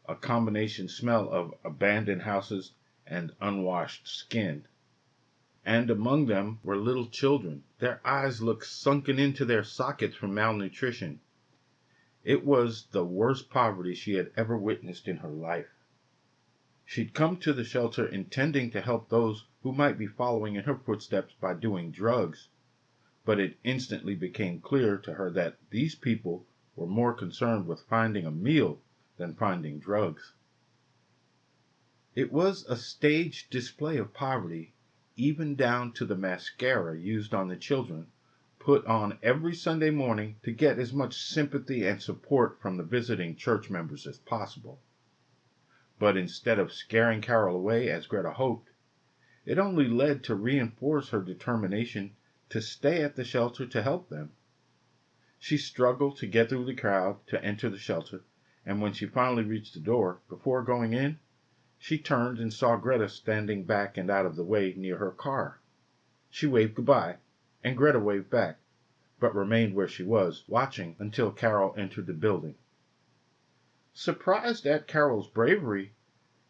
a combination smell of abandoned houses and unwashed skin. And among them were little children. Their eyes looked sunken into their sockets from malnutrition. It was the worst poverty she had ever witnessed in her life. She'd come to the shelter intending to help those who might be following in her footsteps by doing drugs, but it instantly became clear to her that these people were more concerned with finding a meal than finding drugs. It was a staged display of poverty, even down to the mascara used on the children, put on every Sunday morning to get as much sympathy and support from the visiting church members as possible. But instead of scaring Carol away, as Greta hoped, it only led to reinforce her determination to stay at the shelter to help them. She struggled to get through the crowd to enter the shelter, and when she finally reached the door, before going in, she turned and saw Greta standing back and out of the way near her car. She waved goodbye, and Greta waved back, but remained where she was, watching until Carol entered the building. Surprised at Carol's bravery,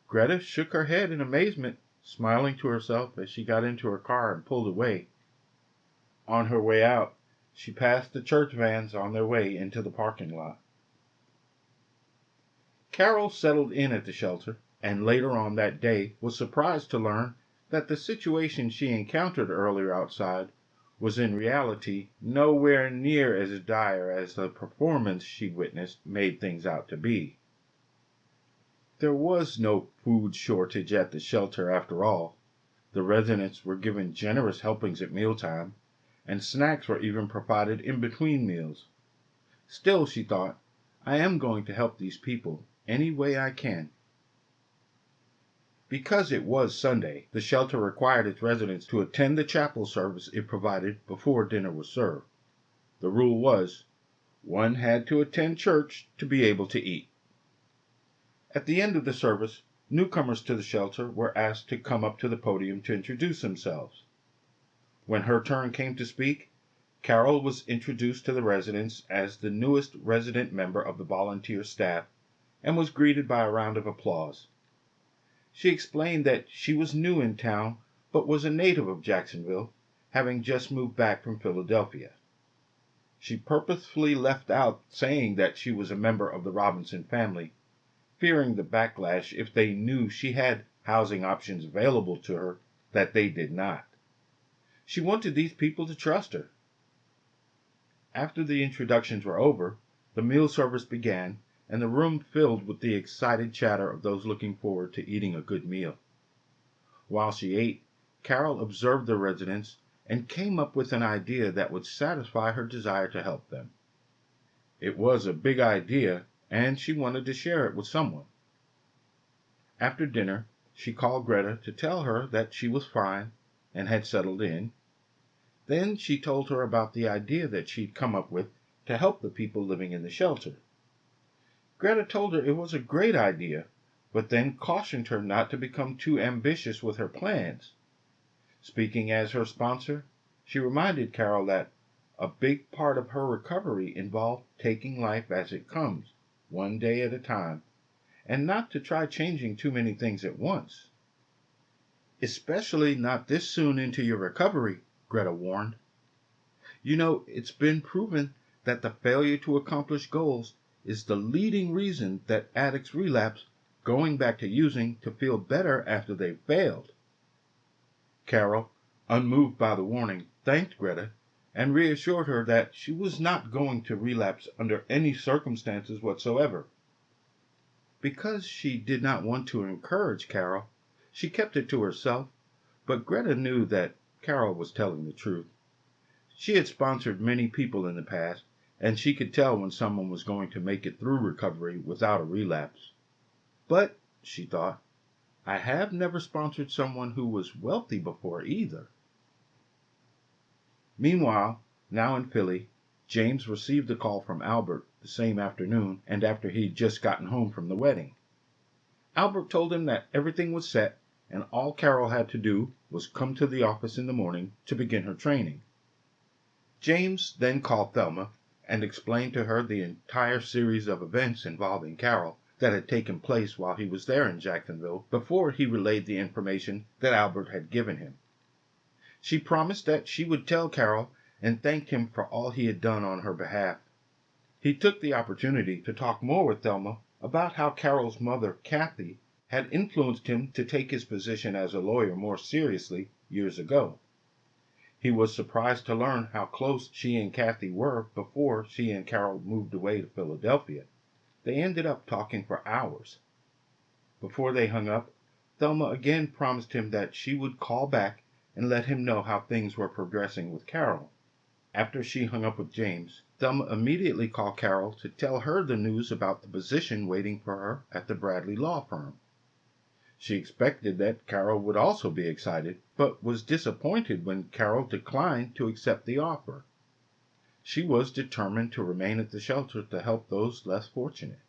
Greta shook her head in amazement, smiling to herself as she got into her car and pulled away. On her way out, she passed the church vans on their way into the parking lot. Carol settled in at the shelter, and later on that day was surprised to learn that the situation she encountered earlier outside was in reality nowhere near as dire as the performance she'd witnessed made things out to be. There was no food shortage at the shelter after all. The residents were given generous helpings at mealtime, and snacks were even provided in between meals. Still, she thought, I am going to help these people any way I can. Because it was Sunday, the shelter required its residents to attend the chapel service it provided before dinner was served. The rule was, one had to attend church to be able to eat. At the end of the service, newcomers to the shelter were asked to come up to the podium to introduce themselves. When her turn came to speak, Carol was introduced to the residents as the newest resident member of the volunteer staff and was greeted by a round of applause. She explained that she was new in town but was a native of Jacksonville, having just moved back from Philadelphia. She purposefully left out saying that she was a member of the Robinson family, fearing the backlash if they knew she had housing options available to her that they did not. She wanted these people to trust her. After the introductions were over, the meal service began, and the room filled with the excited chatter of those looking forward to eating a good meal. While she ate, Carol observed the residents and came up with an idea that would satisfy her desire to help them. It was a big idea, and she wanted to share it with someone. After dinner, she called Greta to tell her that she was fine and had settled in. Then she told her about the idea that she'd come up with to help the people living in the shelter. Greta told her it was a great idea, but then cautioned her not to become too ambitious with her plans. Speaking as her sponsor, she reminded Carol that a big part of her recovery involved taking life as it comes, one day at a time, and not to try changing too many things at once. Especially not this soon into your recovery, Greta warned. You know, it's been proven that the failure to accomplish goals is the leading reason that addicts relapse, going back to using to feel better after they've failed. Carol, unmoved by the warning, thanked Greta and reassured her that she was not going to relapse under any circumstances whatsoever. Because she did not want to encourage Carol, she kept it to herself, but Greta knew that Carol was telling the truth. She had sponsored many people in the past, and she could tell when someone was going to make it through recovery without a relapse. But, she thought, I have never sponsored someone who was wealthy before either. Meanwhile, now in Philly, James received a call from Albert the same afternoon and after he'd just gotten home from the wedding. Albert told him that everything was set and all Carol had to do was come to the office in the morning to begin her training. James then called Thelma and explained to her the entire series of events involving Carol that had taken place while he was there in Jacksonville before he relayed the information that Albert had given him. She promised that she would tell Carol and thanked him for all he had done on her behalf. He took the opportunity to talk more with Thelma about how Carol's mother, Kathy, had influenced him to take his position as a lawyer more seriously years ago. He was surprised to learn how close she and Kathy were before she and Carol moved away to Philadelphia. They ended up talking for hours. Before they hung up, Thelma again promised him that she would call back and let him know how things were progressing with Carol. After she hung up with James, Thelma immediately called Carol to tell her the news about the position waiting for her at the Bradley law firm. She expected that Carol would also be excited, but was disappointed when Carol declined to accept the offer. She was determined to remain at the shelter to help those less fortunate.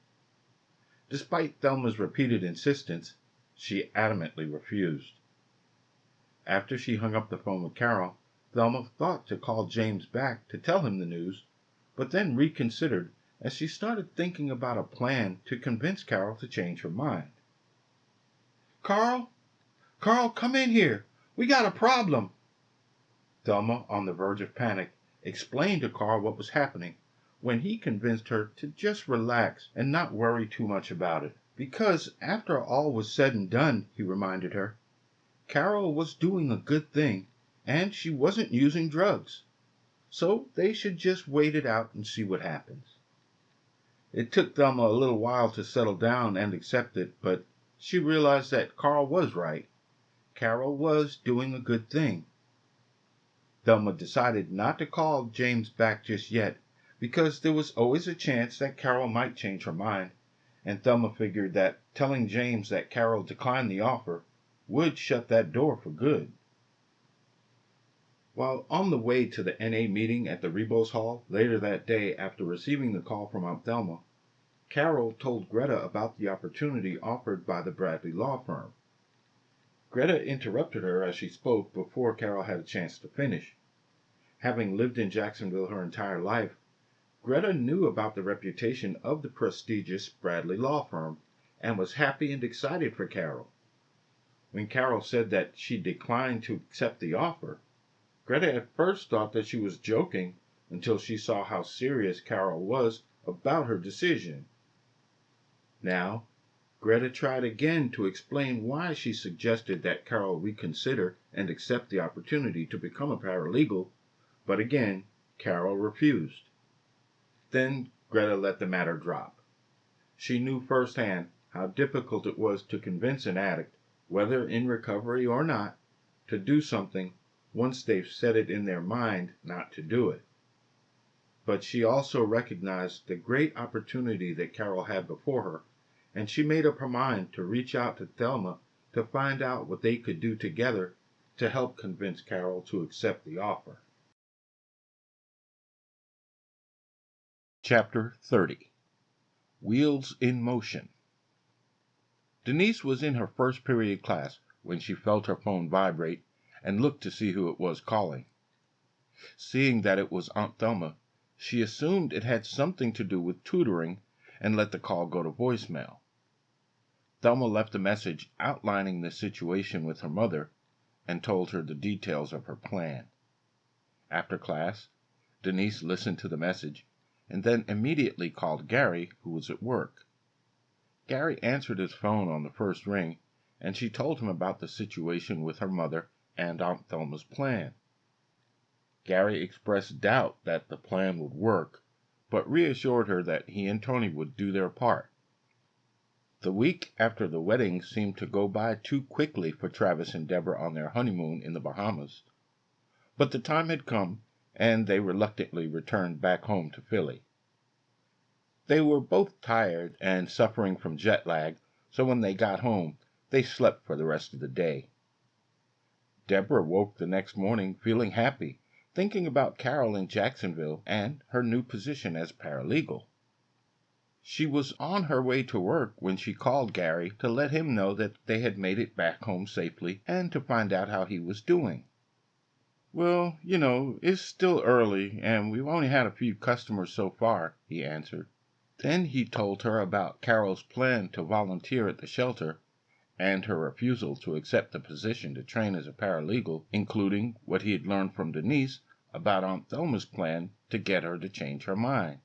Despite Thelma's repeated insistence, she adamantly refused. After she hung up the phone with Carol, Thelma thought to call James back to tell him the news, but then reconsidered as she started thinking about a plan to convince Carol to change her mind. Carl, come in here. We got a problem. Thelma, on the verge of panic, explained to Carl what was happening, when he convinced her to just relax and not worry too much about it. Because after all was said and done, he reminded her, Carol was doing a good thing, and she wasn't using drugs. So they should just wait it out and see what happens. It took Thelma a little while to settle down and accept it, but she realized that Carl was right. Carol was doing a good thing. Thelma decided not to call James back just yet, because there was always a chance that Carol might change her mind, and Thelma figured that telling James that Carol declined the offer would shut that door for good. While on the way to the NA meeting at the Rebos Hall later that day after receiving the call from Aunt Thelma, Carol told Greta about the opportunity offered by the Bradley law firm. Greta interrupted her as she spoke before Carol had a chance to finish. Having lived in Jacksonville her entire life, Greta knew about the reputation of the prestigious Bradley law firm and was happy and excited for Carol. When Carol said that she declined to accept the offer, Greta at first thought that she was joking until she saw how serious Carol was about her decision. Now, Greta tried again to explain why she suggested that Carol reconsider and accept the opportunity to become a paralegal, but again, Carol refused. Then Greta let the matter drop. She knew firsthand how difficult it was to convince an addict, whether in recovery or not, to do something once they've set it in their mind not to do it. But she also recognized the great opportunity that Carol had before her, and she made up her mind to reach out to Thelma to find out what they could do together to help convince Carol to accept the offer. Chapter 30. Wheels in Motion. Denise was in her first period class when she felt her phone vibrate and looked to see who it was calling. Seeing that it was Aunt Thelma, she assumed it had something to do with tutoring and let the call go to voicemail. Thelma left a message outlining the situation with her mother and told her the details of her plan. After class, Denise listened to the message and then immediately called Gary, who was at work. Gary answered his phone on the first ring, and she told him about the situation with her mother and Aunt Thelma's plan. Gary expressed doubt that the plan would work, but reassured her that he and Tony would do their part. The week after the wedding seemed to go by too quickly for Travis and Deborah on their honeymoon in the Bahamas. But the time had come, and they reluctantly returned back home to Philly. They were both tired and suffering from jet lag, so when they got home, they slept for the rest of the day. Deborah woke the next morning feeling happy, thinking about Carol in Jacksonville and her new position as paralegal. She was on her way to work when she called Gary to let him know that they had made it back home safely and to find out how he was doing. "Well, it's still early, and we've only had a few customers so far," he answered. Then he told her about Carol's plan to volunteer at the shelter and her refusal to accept the position to train as a paralegal, including what he had learned from Denise about Aunt Thelma's plan to get her to change her mind.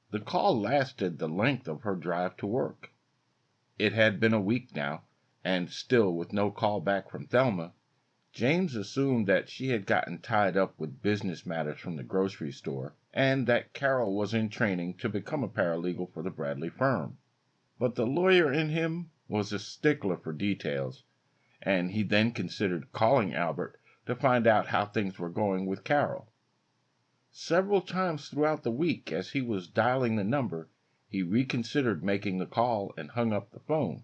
The call lasted the length of her drive to work. It had been a week now, and still with no call back from Thelma. James assumed that she had gotten tied up with business matters from the grocery store, and that Carol was in training to become a paralegal for the Bradley firm. But the lawyer in him was a stickler for details, and he then considered calling Albert to find out how things were going with Carol. Several times throughout the week, as he was dialing the number, he reconsidered making the call and hung up the phone.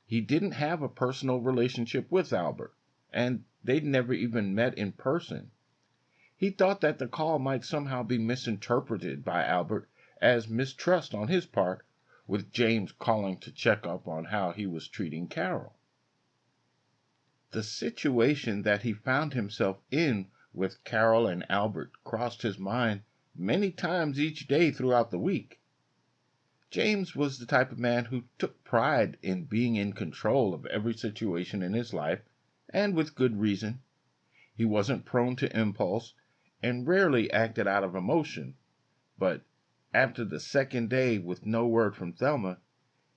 He didn't have a personal relationship with Albert, and they'd never even met in person. He thought that the call might somehow be misinterpreted by Albert as mistrust on his part, with James calling to check up on how he was treating Carol. The situation that he found himself in with Carol and Albert crossed his mind many times each day throughout the week. James was the type of man who took pride in being in control of every situation in his life, and with good reason. He wasn't prone to impulse, and rarely acted out of emotion, but after the second day with no word from Thelma,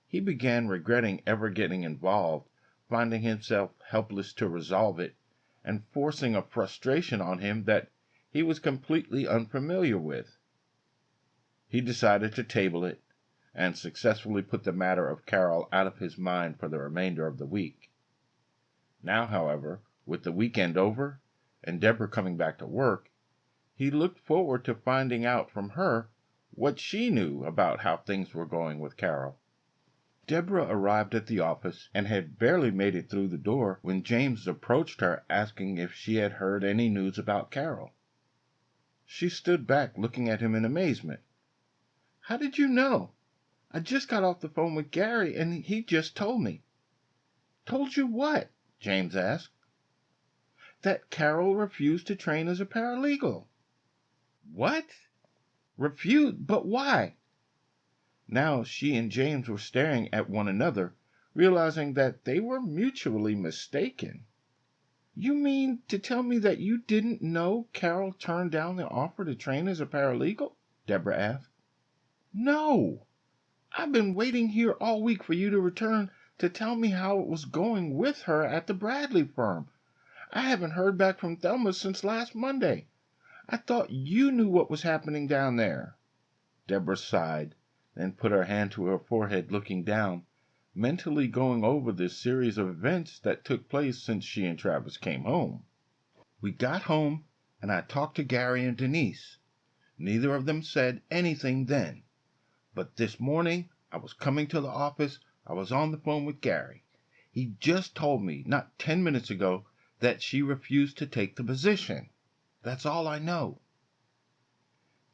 he began regretting ever getting involved, finding himself helpless to resolve it, and forcing a frustration on him that he was completely unfamiliar with. He decided to table it, and successfully put the matter of Carol out of his mind for the remainder of the week. Now, however, with the weekend over, and Deborah coming back to work, he looked forward to finding out from her what she knew about how things were going with Carol. Deborah arrived at the office and had barely made it through the door when James approached her asking if she had heard any news about Carol. She stood back looking at him in amazement. "How did you know? I just got off the phone with Gary and he just told me." "Told you what?" James asked. "That Carol refused to train as a paralegal." "What? Refused? But why?" Now she and James were staring at one another, realizing that they were mutually mistaken. "You mean to tell me that you didn't know Carol turned down the offer to train as a paralegal?" Deborah asked. "No. I've been waiting here all week for you to return to tell me how it was going with her at the Bradley firm. I haven't heard back from Thelma since last Monday. I thought you knew what was happening down there." Deborah sighed, then put her hand to her forehead, looking down, mentally going over this series of events that took place since she and Travis came home. "We got home, and I talked to Gary and Denise. Neither of them said anything then. But this morning, I was coming to the office, I was on the phone with Gary. He just told me, not 10 minutes ago, that she refused to take the position. That's all I know."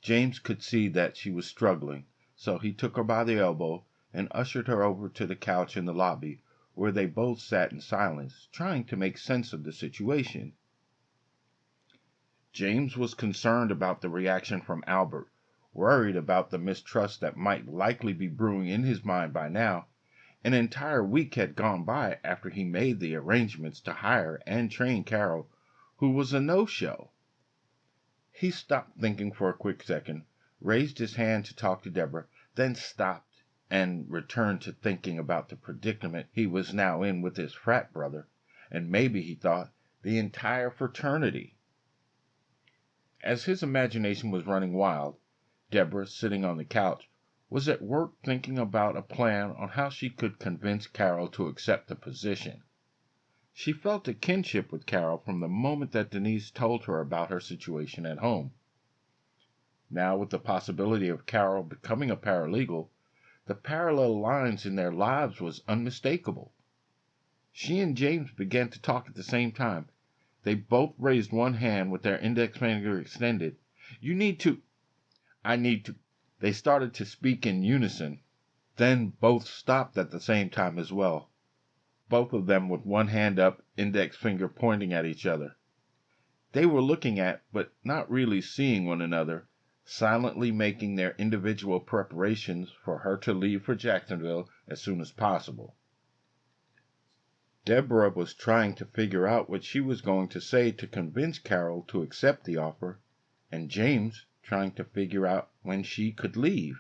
James could see that she was struggling, so he took her by the elbow and ushered her over to the couch in the lobby, where they both sat in silence, trying to make sense of the situation. James was concerned about the reaction from Albert, worried about the mistrust that might likely be brewing in his mind by now. An entire week had gone by after he made the arrangements to hire and train Carol, who was a no-show. He stopped thinking for a quick second, raised his hand to talk to Deborah, then stopped and returned to thinking about the predicament he was now in with his frat brother, and maybe, he thought, the entire fraternity. As his imagination was running wild, Deborah, sitting on the couch, was at work thinking about a plan on how she could convince Carol to accept the position. She felt a kinship with Carol from the moment that Denise told her about her situation at home. Now, with the possibility of Carol becoming a paralegal, the parallel lines in their lives was unmistakable. She and James began to talk at the same time. They both raised one hand with their index finger extended. "You need to." "I need to." They started to speak in unison, then both stopped at the same time as well, both of them with one hand up, index finger pointing at each other. They were looking at, but not really seeing one another, silently making their individual preparations for her to leave for Jacksonville as soon as possible. Deborah was trying to figure out what she was going to say to convince Carol to accept the offer, and James trying to figure out when she could leave.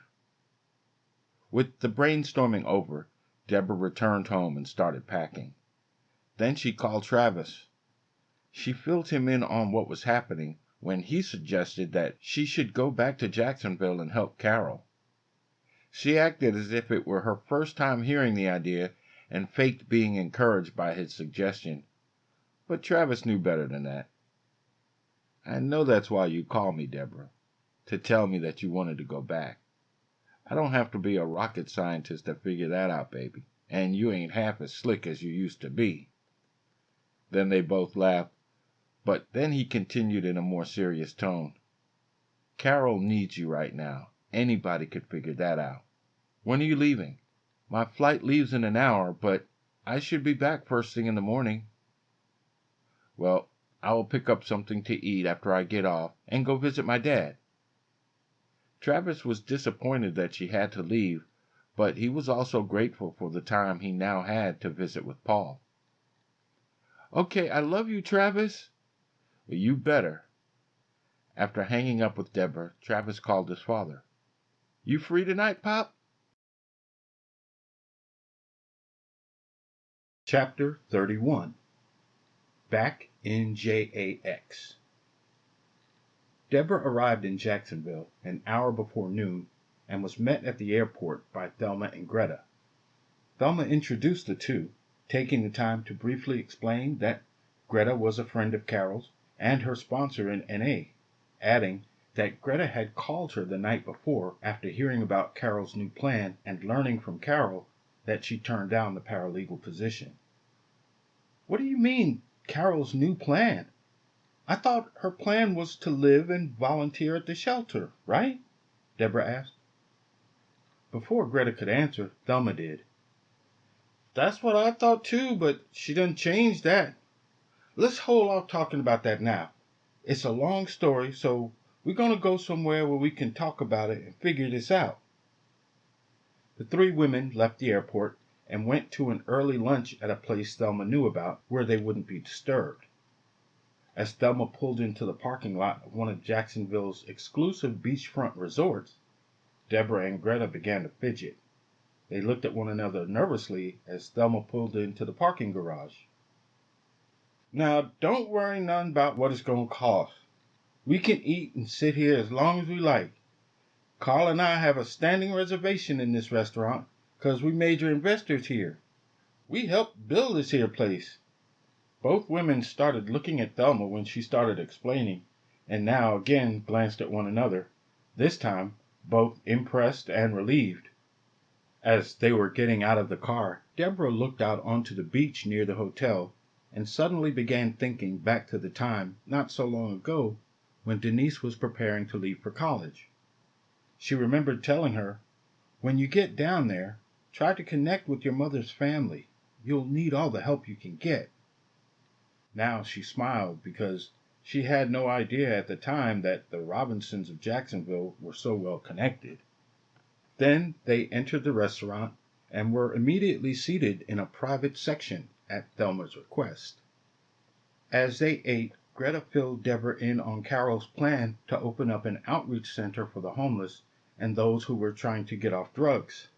With the brainstorming over, Deborah returned home and started packing. Then she called Travis. She filled him in on what was happening when he suggested that she should go back to Jacksonville and help Carol. She acted as if it were her first time hearing the idea and faked being encouraged by his suggestion. But Travis knew better than that. "I know that's why you called me, Deborah, to tell me that you wanted to go back. I don't have to be a rocket scientist to figure that out, baby, and you ain't half as slick as you used to be." Then they both laughed, but then he continued in a more serious tone. "Carol needs you right now. Anybody could figure that out. When are you leaving?" "My flight leaves in an hour, but I should be back first thing in the morning." "Well, I will pick up something to eat after I get off and go visit my dad." Travis was disappointed that she had to leave, but he was also grateful for the time he now had to visit with Paul. "Okay, I love you, Travis." "Well, you better." After hanging up with Deborah, Travis called his father. "You free tonight, Pop?" Chapter 31. Back in JAX. Deborah arrived in Jacksonville an hour before noon and was met at the airport by Thelma and Greta. Thelma introduced the two, taking the time to briefly explain that Greta was a friend of Carol's and her sponsor in NA, adding that Greta had called her the night before after hearing about Carol's new plan and learning from Carol that she turned down the paralegal position. "What do you mean, Carol's new plan? I thought her plan was to live and volunteer at the shelter, right?" Deborah asked. Before Greta could answer, Thelma did. "That's what I thought too, but she done changed that. Let's hold off talking about that now. It's a long story, so we're going to go somewhere where we can talk about it and figure this out." The three women left the airport and went to an early lunch at a place Thelma knew about where they wouldn't be disturbed. As Thelma pulled into the parking lot of one of Jacksonville's exclusive beachfront resorts, Deborah and Greta began to fidget. They looked at one another nervously as Thelma pulled into the parking garage. "Now, don't worry none about what it's going to cost. We can eat and sit here as long as we like. Carl and I have a standing reservation in this restaurant because we major investors here. We helped build this here place." Both women started looking at Thelma when she started explaining, and now again glanced at one another, this time both impressed and relieved. As they were getting out of the car, Deborah looked out onto the beach near the hotel and suddenly began thinking back to the time, not so long ago, when Denise was preparing to leave for college. She remembered telling her, When you get down there, try to connect with your mother's family. You'll need all the help you can get." Now she smiled because she had no idea at the time that the Robinsons of Jacksonville were so well connected. Then they entered the restaurant and were immediately seated in a private section at Thelma's request. As they ate, Greta filled Deborah in on Carol's plan to open up an outreach center for the homeless and those who were trying to get off drugs.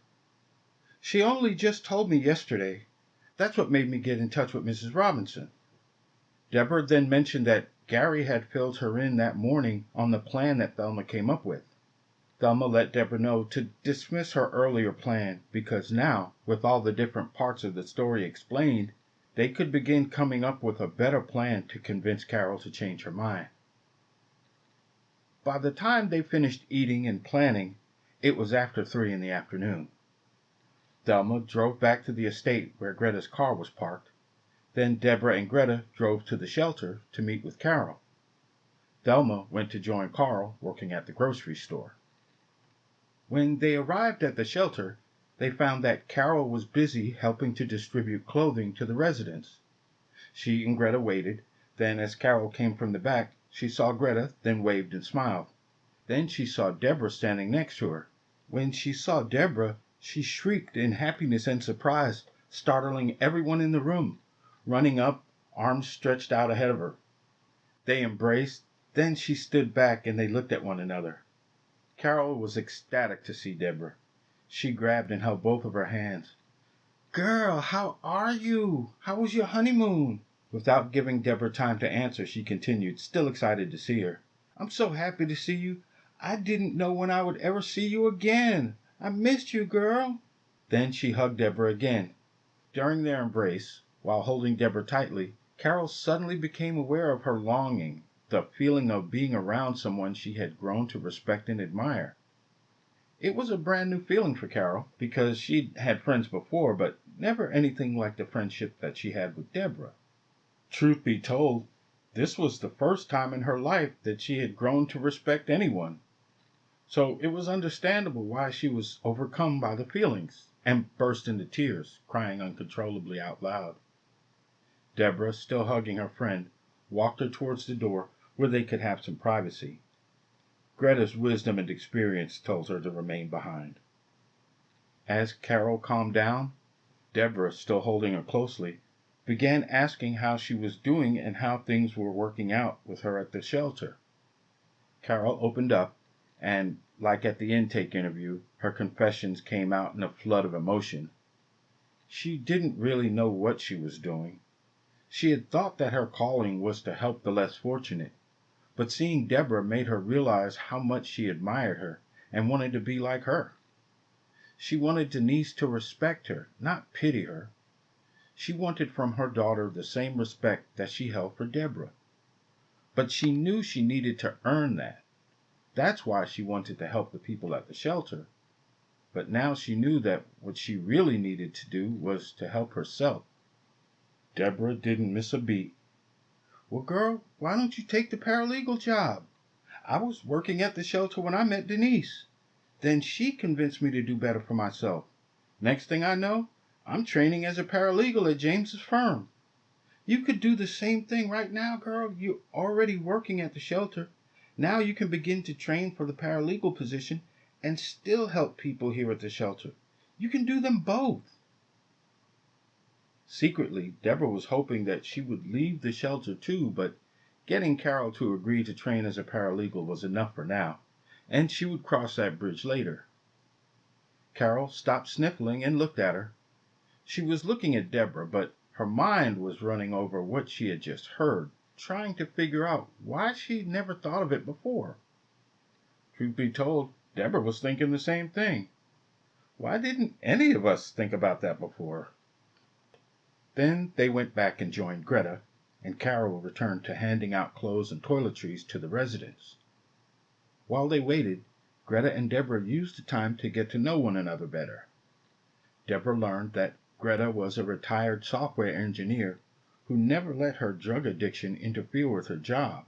"She only just told me yesterday. That's what made me get in touch with Mrs. Robinson." Deborah then mentioned that Gary had filled her in that morning on the plan that Thelma came up with. Thelma let Deborah know to dismiss her earlier plan because now, with all the different parts of the story explained, they could begin coming up with a better plan to convince Carol to change her mind. By the time they finished eating and planning, it was after 3 in the afternoon. Thelma drove back to the estate where Greta's car was parked. Then Deborah and Greta drove to the shelter to meet with Carol. Thelma went to join Carl working at the grocery store. When they arrived at the shelter, they found that Carol was busy helping to distribute clothing to the residents. She and Greta waited. Then, as Carol came from the back, she saw Greta, then waved and smiled. Then she saw Deborah standing next to her. When she saw Deborah, she shrieked in happiness and surprise, startling everyone in the room, running up, arms stretched out ahead of her. They embraced, then she stood back and they looked at one another. Carol was ecstatic to see Deborah. She grabbed and held both of her hands. "Girl, how are you? How was your honeymoon?" Without giving Deborah time to answer, she continued, still excited to see her. "I'm so happy to see you. I didn't know when I would ever see you again. I missed you, girl." Then she hugged Deborah again. During their embrace, while holding Deborah tightly, Carol suddenly became aware of her longing, the feeling of being around someone she had grown to respect and admire. It was a brand new feeling for Carol, because she'd had friends before, but never anything like the friendship that she had with Deborah. Truth be told, this was the first time in her life that she had grown to respect anyone. So it was understandable why she was overcome by the feelings and burst into tears, crying uncontrollably out loud. Deborah, still hugging her friend, walked her towards the door where they could have some privacy. Greta's wisdom and experience told her to remain behind. As Carol calmed down, Deborah, still holding her closely, began asking how she was doing and how things were working out with her at the shelter. Carol opened up, and, like at the intake interview, her confessions came out in a flood of emotion. She didn't really know what she was doing. She had thought that her calling was to help the less fortunate, but seeing Deborah made her realize how much she admired her and wanted to be like her. She wanted Denise to respect her, not pity her. She wanted from her daughter the same respect that she held for Deborah. But she knew she needed to earn that. That's why she wanted to help the people at the shelter. But now she knew that what she really needed to do was to help herself. Deborah didn't miss a beat. "Well, girl, why don't you take the paralegal job? I was working at the shelter when I met Denise. Then she convinced me to do better for myself. Next thing I know, I'm training as a paralegal at James's firm. You could do the same thing right now, girl. You're already working at the shelter. Now you can begin to train for the paralegal position and still help people here at the shelter. You can do them both." Secretly, Deborah was hoping that she would leave the shelter too, but getting Carol to agree to train as a paralegal was enough for now, and she would cross that bridge later. Carol stopped sniffling and looked at her. She was looking at Deborah, but her mind was running over what she had just heard, trying to figure out why she'd never thought of it before. Truth be told, Deborah was thinking the same thing. Why didn't any of us think about that before? Then they went back and joined Greta, and Carol returned to handing out clothes and toiletries to the residents. While they waited, Greta and Deborah used the time to get to know one another better. Deborah learned that Greta was a retired software engineer who never let her drug addiction interfere with her job,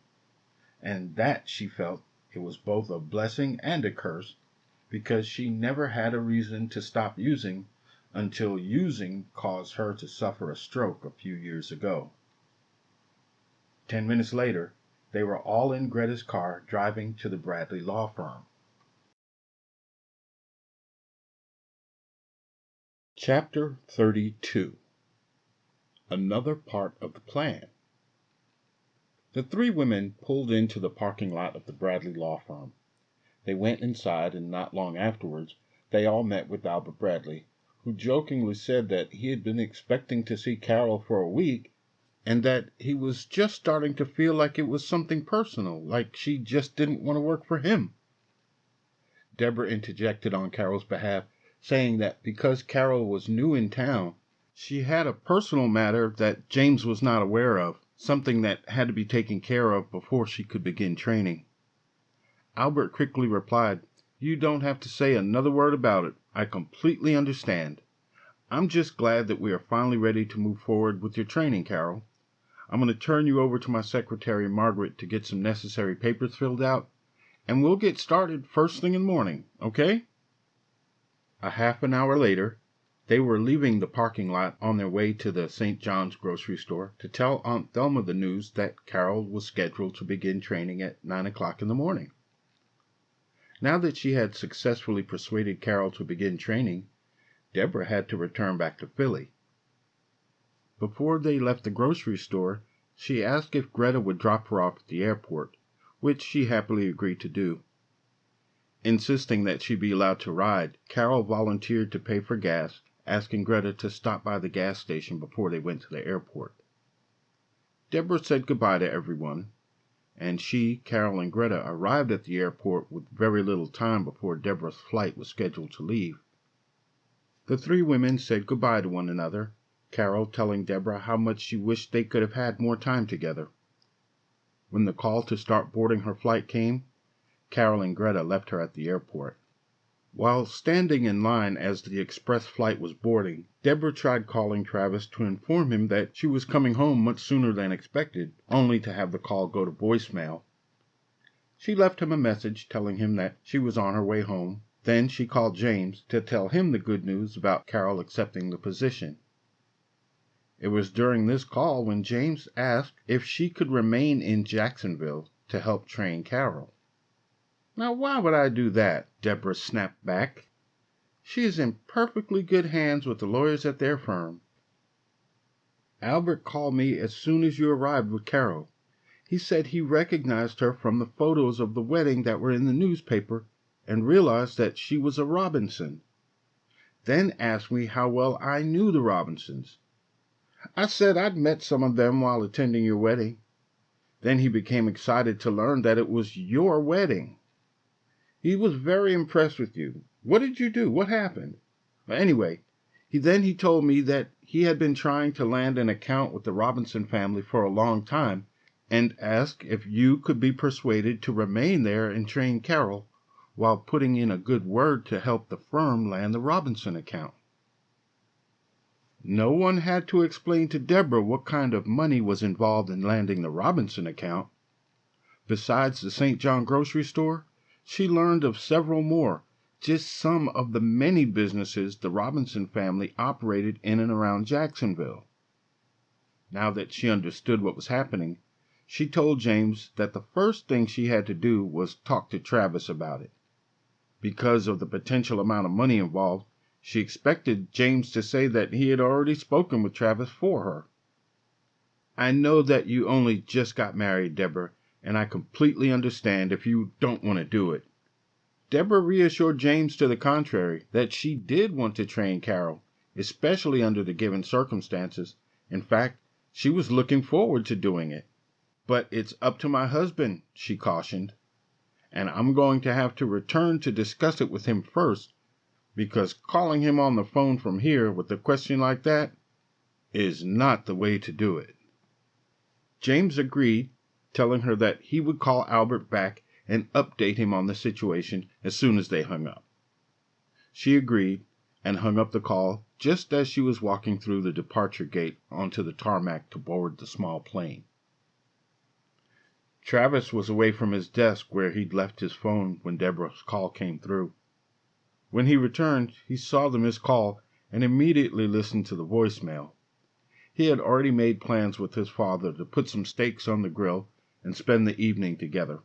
and that she felt it was both a blessing and a curse because she never had a reason to stop using until using caused her to suffer a stroke a few years ago. 10 minutes later, they were all in Greta's car driving to the Bradley law firm. Chapter 32. Another part of the plan. The three women pulled into the parking lot of the Bradley law firm. They went inside, and not long afterwards, they all met with Albert Bradley, who jokingly said that he had been expecting to see Carol for a week, and that he was just starting to feel like it was something personal, like she just didn't want to work for him. Deborah interjected on Carol's behalf, saying that because Carol was new in town, she had a personal matter that James was not aware of, something that had to be taken care of before she could begin training. Albert quickly replied, "You don't have to say another word about it. I completely understand. I'm just glad that we are finally ready to move forward with your training, Carol. I'm going to turn you over to my secretary, Margaret, to get some necessary papers filled out, and we'll get started first thing in the morning, okay?" A half an hour later, they were leaving the parking lot on their way to the St. John's grocery store to tell Aunt Thelma the news that Carol was scheduled to begin training at 9 o'clock in the morning. Now that she had successfully persuaded Carol to begin training, Deborah had to return back to Philly. Before they left the grocery store, she asked if Greta would drop her off at the airport, which she happily agreed to do. Insisting that she be allowed to ride, Carol volunteered to pay for gas, asking Greta to stop by the gas station before they went to the airport. Deborah said goodbye to everyone, and she, Carol, and Greta arrived at the airport with very little time before Deborah's flight was scheduled to leave. The three women said goodbye to one another, Carol telling Deborah how much she wished they could have had more time together. When the call to start boarding her flight came, Carol and Greta left her at the airport. While standing in line as the express flight was boarding, Deborah tried calling Travis to inform him that she was coming home much sooner than expected, only to have the call go to voicemail. She left him a message telling him that she was on her way home. Then she called James to tell him the good news about Carol accepting the position. It was during this call when James asked if she could remain in Jacksonville to help train Carol. "Now, why would I do that?" Deborah snapped back. "She is in perfectly good hands with the lawyers at their firm. Albert called me as soon as you arrived with Carol. He said he recognized her from the photos of the wedding that were in the newspaper and realized that she was a Robinson. Then asked me how well I knew the Robinsons. I said I'd met some of them while attending your wedding. Then he became excited to learn that it was your wedding. He was very impressed with you. What did you do? What happened? Anyway, he told me that he had been trying to land an account with the Robinson family for a long time and asked if you could be persuaded to remain there and train Carol while putting in a good word to help the firm land the Robinson account." No one had to explain to Deborah what kind of money was involved in landing the Robinson account. Besides the St. John grocery store, she learned of several more, just some of the many businesses the Robinson family operated in and around Jacksonville. Now that she understood what was happening, she told James that the first thing she had to do was talk to Travis about it. Because of the potential amount of money involved, she expected James to say that he had already spoken with Travis for her. "I know that you only just got married, Deborah, and I completely understand if you don't want to do it." Deborah reassured James to the contrary, that she did want to train Carol, especially under the given circumstances. In fact, she was looking forward to doing it. "But it's up to my husband," she cautioned, "and I'm going to have to return to discuss it with him first, because calling him on the phone from here with a question like that is not the way to do it." James agreed, telling her that he would call Albert back and update him on the situation as soon as they hung up. She agreed and hung up the call just as she was walking through the departure gate onto the tarmac to board the small plane. Travis was away from his desk where he'd left his phone when Deborah's call came through. When he returned, he saw the missed call and immediately listened to the voicemail. He had already made plans with his father to put some steaks on the grill and spend the evening together.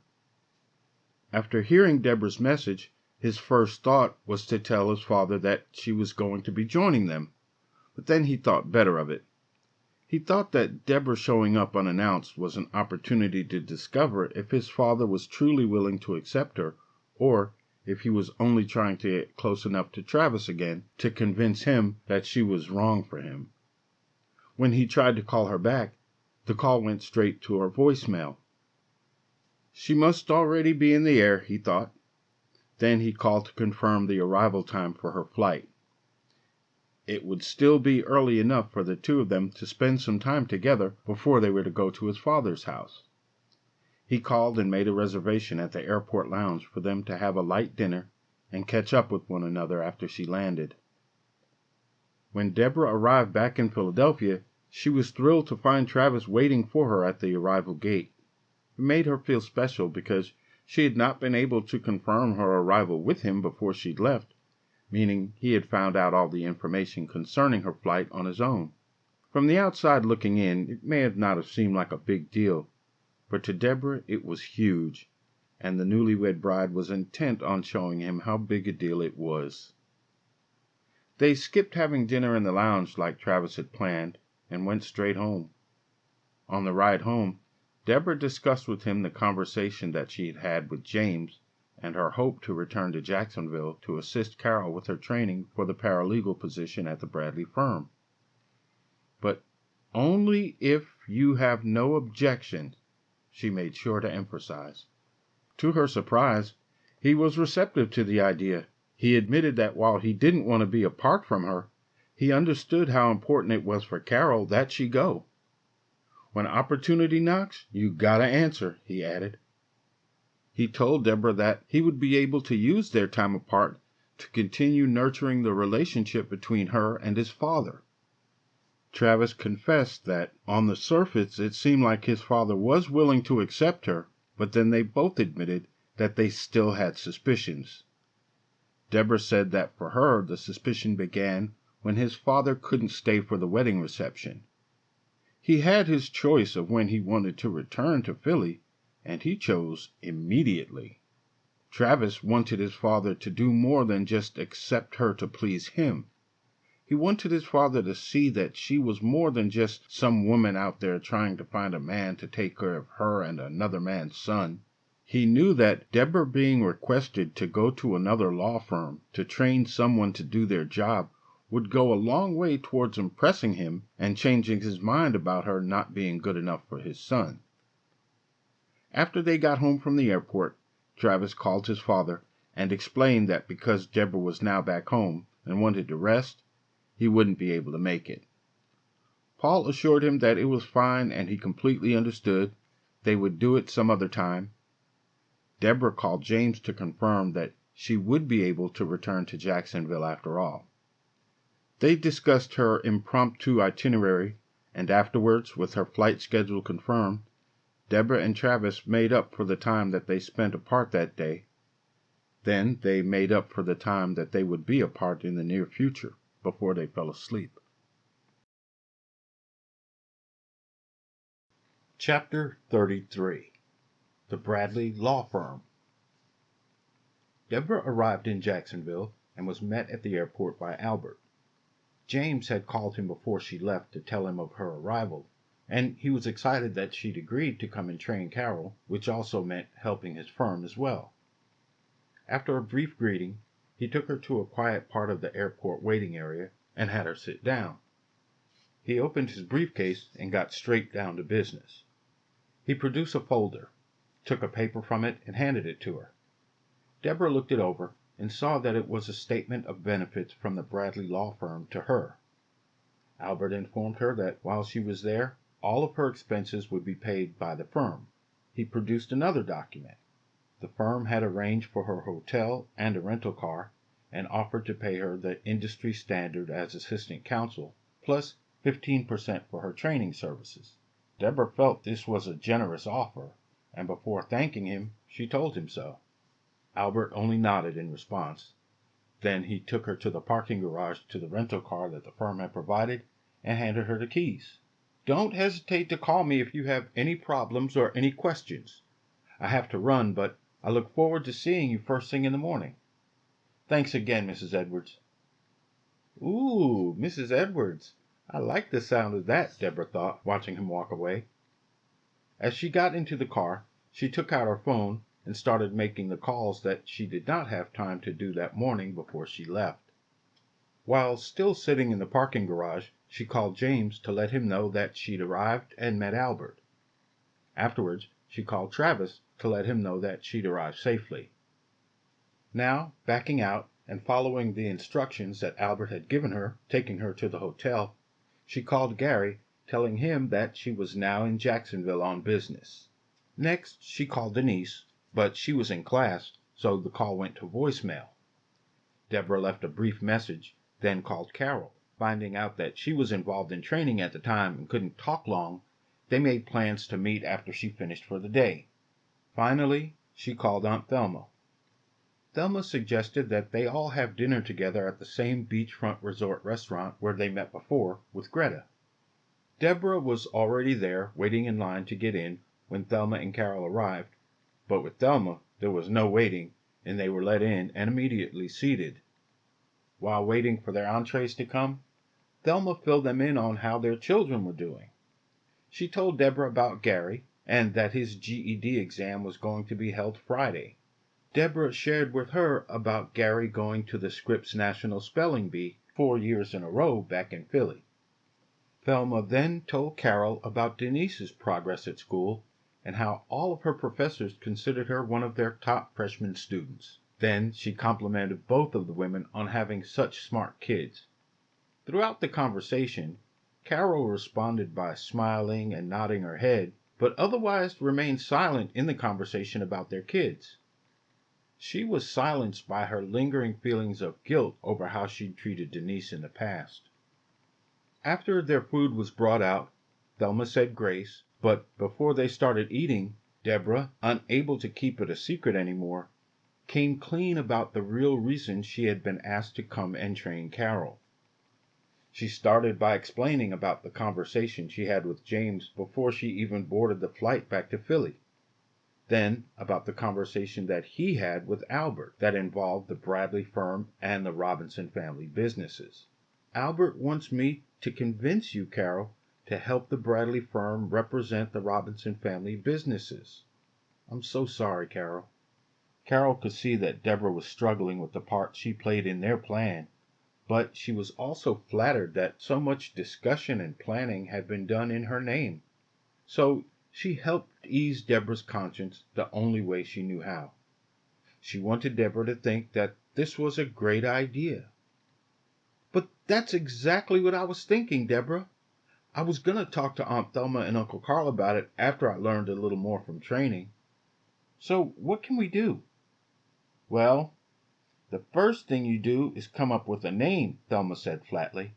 After hearing Deborah's message, his first thought was to tell his father that she was going to be joining them, but then he thought better of it. He thought that Deborah showing up unannounced was an opportunity to discover if his father was truly willing to accept her, or if he was only trying to get close enough to Travis again to convince him that she was wrong for him. When he tried to call her back, the call went straight to her voicemail. She must already be in the air, he thought. Then he called to confirm the arrival time for her flight. It would still be early enough for the two of them to spend some time together before they were to go to his father's house. He called and made a reservation at the airport lounge for them to have a light dinner and catch up with one another after she landed. When Deborah arrived back in Philadelphia, she was thrilled to find Travis waiting for her at the arrival gate. It made her feel special because she had not been able to confirm her arrival with him before she'd left, meaning he had found out all the information concerning her flight on his own. From the outside looking in, it may not have seemed like a big deal, but to Deborah it was huge, and the newlywed bride was intent on showing him how big a deal it was. They skipped having dinner in the lounge like Travis had planned and went straight home. On the ride home, Deborah discussed with him the conversation that she had had with James and her hope to return to Jacksonville to assist Carol with her training for the paralegal position at the Bradley firm. But only if you have no objection, she made sure to emphasize. To her surprise, he was receptive to the idea. He admitted that while he didn't want to be apart from her, he understood how important it was for Carol that she go. When opportunity knocks, you gotta answer, he added. He told Deborah that he would be able to use their time apart to continue nurturing the relationship between her and his father. Travis confessed that on the surface it seemed like his father was willing to accept her, but then they both admitted that they still had suspicions. Deborah said that for her the suspicion began when his father couldn't stay for the wedding reception. He had his choice of when he wanted to return to Philly, and he chose immediately. Travis wanted his father to do more than just accept her to please him. He wanted his father to see that she was more than just some woman out there trying to find a man to take care of her and another man's son. He knew that Deborah being requested to go to another law firm to train someone to do their job would go a long way towards impressing him and changing his mind about her not being good enough for his son. After they got home from the airport, Travis called his father and explained that because Deborah was now back home and wanted to rest, he wouldn't be able to make it. Paul assured him that it was fine and he completely understood. They would do it some other time. Deborah called James to confirm that she would be able to return to Jacksonville after all. They discussed her impromptu itinerary, and afterwards, with her flight schedule confirmed, Deborah and Travis made up for the time that they spent apart that day. Then they made up for the time that they would be apart in the near future before they fell asleep. Chapter 33. The Bradley Law Firm. Deborah arrived in Jacksonville and was met at the airport by Albert. James had called him before she left to tell him of her arrival, and he was excited that she'd agreed to come and train Carol, which also meant helping his firm as well. After a brief greeting, he took her to a quiet part of the airport waiting area and had her sit down. He opened his briefcase and got straight down to business. He produced a folder, took a paper from it, and handed it to her. Deborah looked it over and saw that it was a statement of benefits from the Bradley law firm to her. Albert informed her that while she was there, all of her expenses would be paid by the firm. He produced another document. The firm had arranged for her hotel and a rental car and offered to pay her the industry standard as assistant counsel, plus 15% for her training services. Deborah felt this was a generous offer, and before thanking him, she told him so. Albert only nodded in response. Then he took her to the parking garage to the rental car that the firm had provided and handed her the keys. "Don't hesitate to call me if you have any problems or any questions. I have to run, but I look forward to seeing you first thing in the morning. Thanks again, Mrs. Edwards." Ooh, Mrs. Edwards. I like the sound of that, Deborah thought, watching him walk away. As she got into the car, she took out her phone and started making the calls that she did not have time to do that morning before she left. While still sitting in the parking garage, she called James to let him know that she'd arrived and met Albert. Afterwards, she called Travis to let him know that she'd arrived safely. Now, backing out and following the instructions that Albert had given her, taking her to the hotel, she called Gary, telling him that she was now in Jacksonville on business. Next, she called Denise, but she was in class, so the call went to voicemail. Deborah left a brief message, then called Carol. Finding out that she was involved in training at the time and couldn't talk long, they made plans to meet after she finished for the day. Finally, she called Aunt Thelma. Thelma suggested that they all have dinner together at the same beachfront resort restaurant where they met before with Greta. Deborah was already there, waiting in line to get in when Thelma and Carol arrived, but with Thelma there was no waiting, and they were let in and immediately seated. While waiting for their entrees to come, Thelma filled them in on how their children were doing. She told Deborah about Gary, and that his GED exam was going to be held Friday. Deborah shared with her about Gary going to the Scripps National Spelling Bee 4 years in a row back in Philly. Thelma then told Carol about Denise's progress at school and how all of her professors considered her one of their top freshman students. Then she complimented both of the women on having such smart kids. Throughout the conversation, Carol responded by smiling and nodding her head, but otherwise remained silent in the conversation about their kids. She was silenced by her lingering feelings of guilt over how she'd treated Denise in the past. After their food was brought out, Thelma said grace, but before they started eating, Deborah, unable to keep it a secret anymore, came clean about the real reason she had been asked to come and train Carol. She started by explaining about the conversation she had with James before she even boarded the flight back to Philly. Then about the conversation that he had with Albert that involved the Bradley firm and the Robinson family businesses. "Albert wants me to convince you, Carol, to help the Bradley firm represent the Robinson family businesses." "I'm so sorry, Carol." Carol could see that Deborah was struggling with the part she played in their plan, but she was also flattered that so much discussion and planning had been done in her name. So she helped ease Deborah's conscience the only way she knew how. She wanted Deborah to think that this was a great idea. "But that's exactly what I was thinking, Deborah. I was going to talk to Aunt Thelma and Uncle Carl about it after I learned a little more from training. So what can we do?" "Well, the first thing you do is come up with a name," Thelma said flatly.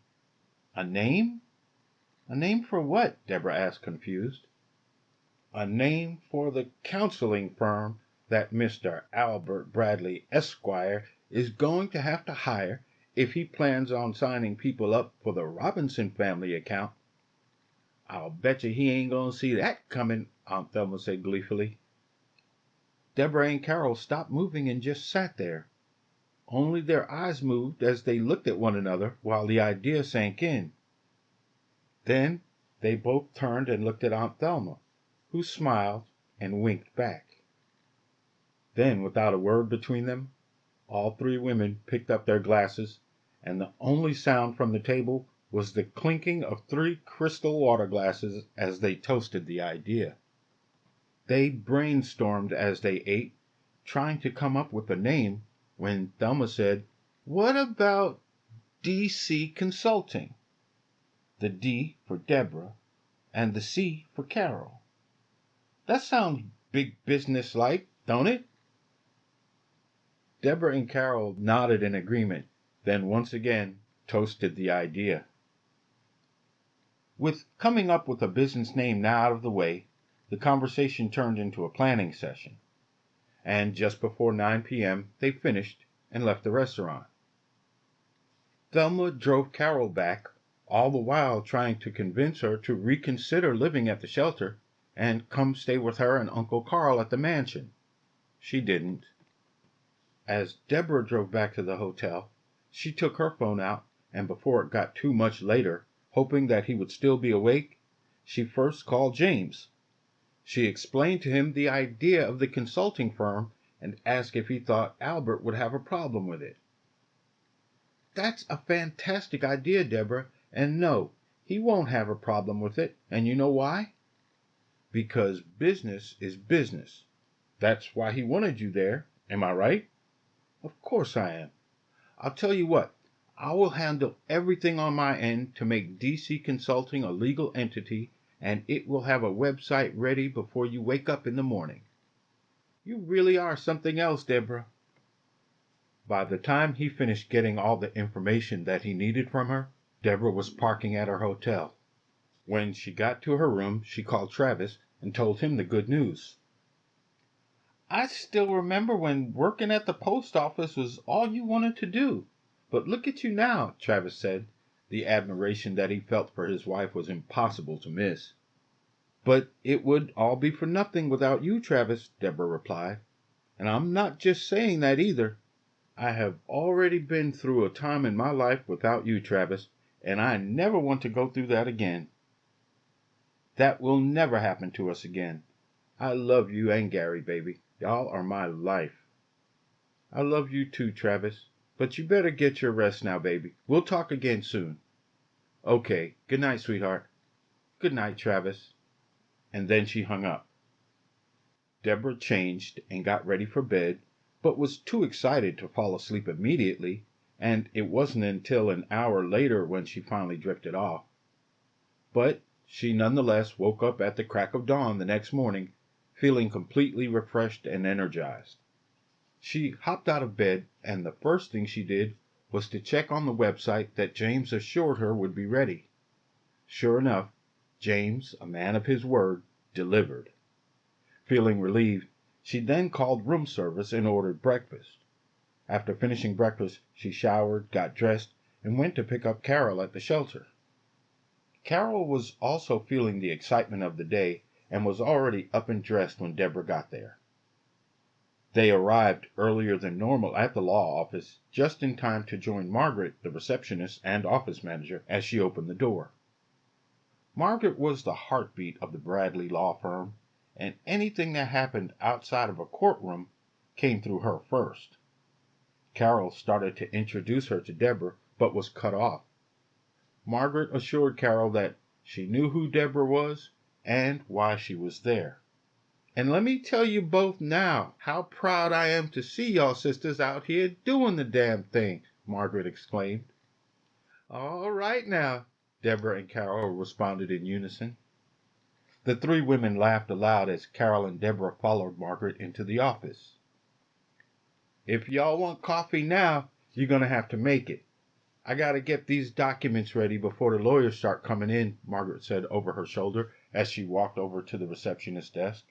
"A name? A name for what?" Deborah asked, confused. "A name for the counseling firm that Mr. Albert Bradley, Esquire, is going to have to hire if he plans on signing people up for the Robinson family account." "I'll bet you he ain't going to see that coming," Aunt Thelma said gleefully. Deborah and Carol stopped moving and just sat there. Only their eyes moved as they looked at one another while the idea sank in. Then they both turned and looked at Aunt Thelma, who smiled and winked back. Then, without a word between them, all three women picked up their glasses, and the only sound from the table was the clinking of 3 crystal water glasses as they toasted the idea. They brainstormed as they ate, trying to come up with a name, when Thelma said, "What about DC Consulting?" The D for Deborah, and the C for Carol. "That sounds big business like, don't it?" Deborah and Carol nodded in agreement, then once again toasted the idea. With coming up with a business name now out of the way, the conversation turned into a planning session. And just before 9 p.m., they finished and left the restaurant. Thelma drove Carol back, all the while trying to convince her to reconsider living at the shelter and come stay with her and Uncle Carl at the mansion. She didn't. As Deborah drove back to the hotel, she took her phone out, and before it got too much later, hoping that he would still be awake, she first called James. She explained to him the idea of the consulting firm and asked if he thought Albert would have a problem with it. "That's a fantastic idea, Deborah, and no, he won't have a problem with it, and you know why? Because business is business. That's why he wanted you there. Am I right?" "Of course I am. I'll tell you what, I will handle everything on my end to make DC Consulting a legal entity, and it will have a website ready before you wake up in the morning." "You really are something else, Deborah." By the time he finished getting all the information that he needed from her, Deborah was parking at her hotel. When she got to her room, she called Travis and told him the good news. "I still remember when working at the post office was all you wanted to do. But look at you now," Travis said. The admiration that he felt for his wife was impossible to miss. "But it would all be for nothing without you, Travis," Deborah replied. "And I'm not just saying that either. I have already been through a time in my life without you, Travis, and I never want to go through that again. That will never happen to us again. I love you and Gary, baby. Y'all are my life." "I love you too, Travis. But you better get your rest now, baby. We'll talk again soon." "Okay. Good night, sweetheart." "Good night, Travis." And then she hung up. Deborah changed and got ready for bed, but was too excited to fall asleep immediately, and it wasn't until an hour later when she finally drifted off. But she nonetheless woke up at the crack of dawn the next morning, feeling completely refreshed and energized. She hopped out of bed, and the first thing she did was to check on the website that James assured her would be ready. Sure enough, James, a man of his word, delivered. Feeling relieved, she then called room service and ordered breakfast. After finishing breakfast, she showered, got dressed, and went to pick up Carol at the shelter. Carol was also feeling the excitement of the day and was already up and dressed when Deborah got there. They arrived earlier than normal at the law office, just in time to join Margaret, the receptionist and office manager, as she opened the door. Margaret was the heartbeat of the Bradley law firm, and anything that happened outside of a courtroom came through her first. Carol started to introduce her to Deborah, but was cut off. Margaret assured Carol that she knew who Deborah was and why she was there. "And let me tell you both now how proud I am to see y'all sisters out here doing the damn thing," Margaret exclaimed. "All right now," Deborah and Carol responded in unison. The three women laughed aloud as Carol and Deborah followed Margaret into the office. "If y'all want coffee now, you're going to have to make it. I got to get these documents ready before the lawyers start coming in," Margaret said over her shoulder as she walked over to the receptionist's desk.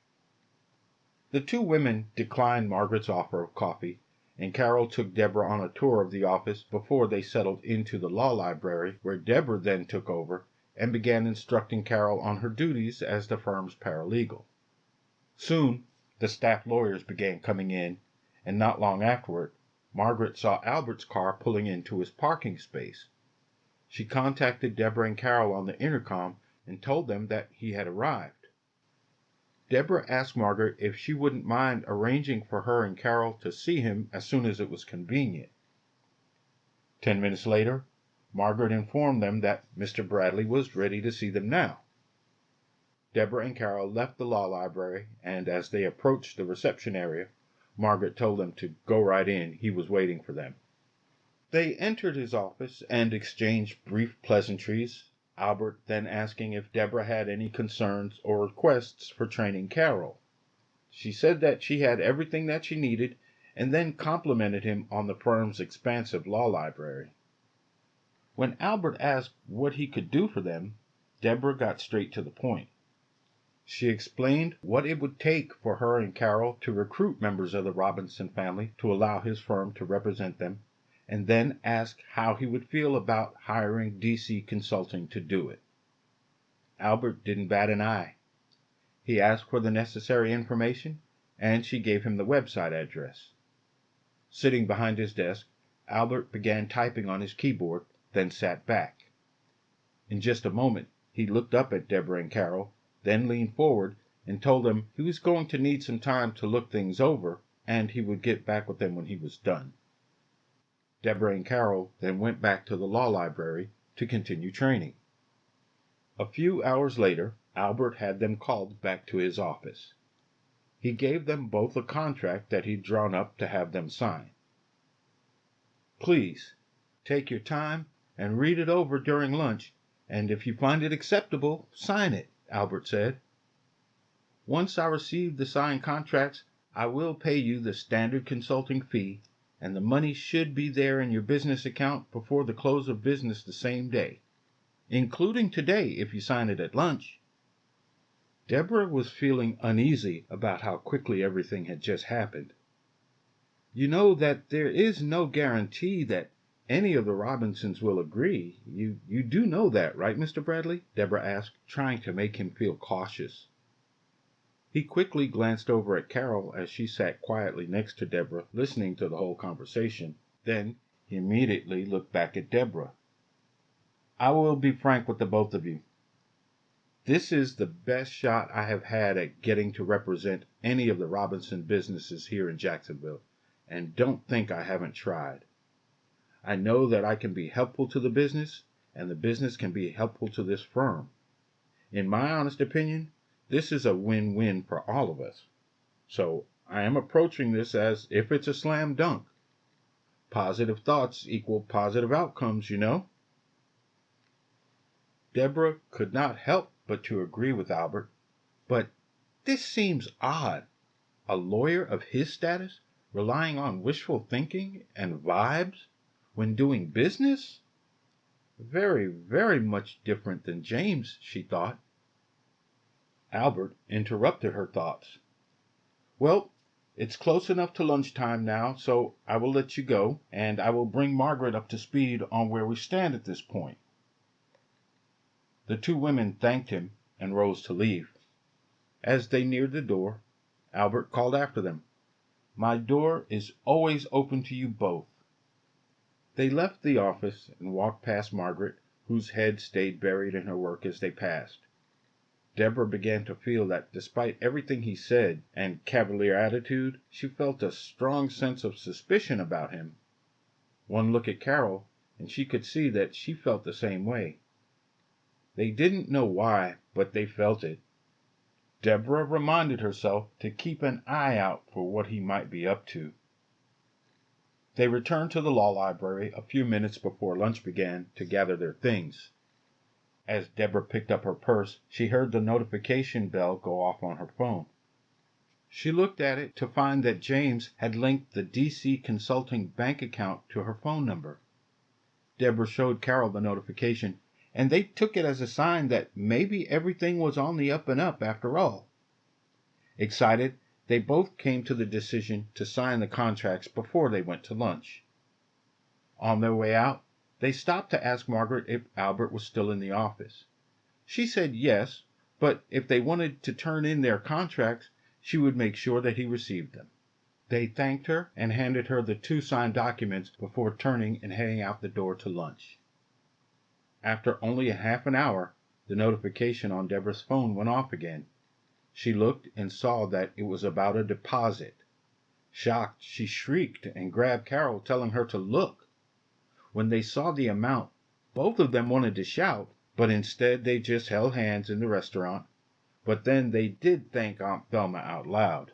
The two women declined Margaret's offer of coffee, and Carol took Deborah on a tour of the office before they settled into the law library, where Deborah then took over and began instructing Carol on her duties as the firm's paralegal. Soon, the staff lawyers began coming in, and not long afterward, Margaret saw Albert's car pulling into his parking space. She contacted Deborah and Carol on the intercom and told them that he had arrived. Deborah asked Margaret if she wouldn't mind arranging for her and Carol to see him as soon as it was convenient. 10 minutes later, Margaret informed them that Mr. Bradley was ready to see them now. Deborah and Carol left the law library, and as they approached the reception area, Margaret told them to go right in. He was waiting for them. They entered his office and exchanged brief pleasantries, Albert then asking if Deborah had any concerns or requests for training Carol. She said that she had everything that she needed, and then complimented him on the firm's expansive law library. When Albert asked what he could do for them, Deborah got straight to the point. She explained what it would take for her and Carol to recruit members of the Robinson family to allow his firm to represent them, and then asked how he would feel about hiring DC Consulting to do it. Albert didn't bat an eye. He asked for the necessary information, and she gave him the website address. Sitting behind his desk, Albert began typing on his keyboard, then sat back. In just a moment, he looked up at Deborah and Carol, then leaned forward and told them he was going to need some time to look things over, and he would get back with them when he was done. Deborah and Carol then went back to the law library to continue training. A few hours later, Albert had them called back to his office. He gave them both a contract that he'd drawn up to have them sign. "Please, take your time and read it over during lunch, and if you find it acceptable, sign it," Albert said. "Once I receive the signed contracts, I will pay you the standard consulting fee, and the money should be there in your business account before the close of business the same day, including today if you sign it at lunch." Deborah was feeling uneasy about how quickly everything had just happened. "You know that there is no guarantee that any of the Robinsons will agree. You do know that, right, Mr. Bradley?" Deborah asked, trying to make him feel cautious. He quickly glanced over at Carol as she sat quietly next to Deborah, listening to the whole conversation. Then he immediately looked back at Deborah. "I will be frank with the both of you. This is the best shot I have had at getting to represent any of the Robinson businesses here in Jacksonville, and don't think I haven't tried. I know that I can be helpful to the business, and the business can be helpful to this firm. In my honest opinion, this is a win-win for all of us. So I am approaching this as if it's a slam dunk. Positive thoughts equal positive outcomes, you know." Deborah could not help but to agree with Albert. But this seems odd. A lawyer of his status relying on wishful thinking and vibes when doing business? Very, very much different than James, she thought. Albert interrupted her thoughts. "Well, it's close enough to lunchtime now, so I will let you go, and I will bring Margaret up to speed on where we stand at this point." The two women thanked him and rose to leave. As they neared the door, Albert called after them, "My door is always open to you both." They left the office and walked past Margaret, whose head stayed buried in her work as they passed. Deborah began to feel that despite everything he said and cavalier attitude, she felt a strong sense of suspicion about him. One look at Carol, and she could see that she felt the same way. They didn't know why, but they felt it. Deborah reminded herself to keep an eye out for what he might be up to. They returned to the law library a few minutes before lunch began to gather their things. As Deborah picked up her purse, she heard the notification bell go off on her phone. She looked at it to find that James had linked the DC Consulting bank account to her phone number. Deborah showed Carol the notification, and they took it as a sign that maybe everything was on the up and up after all. Excited, they both came to the decision to sign the contracts before they went to lunch. On their way out, they stopped to ask Margaret if Albert was still in the office. She said yes, but if they wanted to turn in their contracts, she would make sure that he received them. They thanked her and handed her the 2 signed documents before turning and heading out the door to lunch. After only a half an hour, the notification on Deborah's phone went off again. She looked and saw that it was about a deposit. Shocked, she shrieked and grabbed Carol, telling her to look. When they saw the amount, both of them wanted to shout, but instead they just held hands in the restaurant. But then they did thank Aunt Thelma out loud.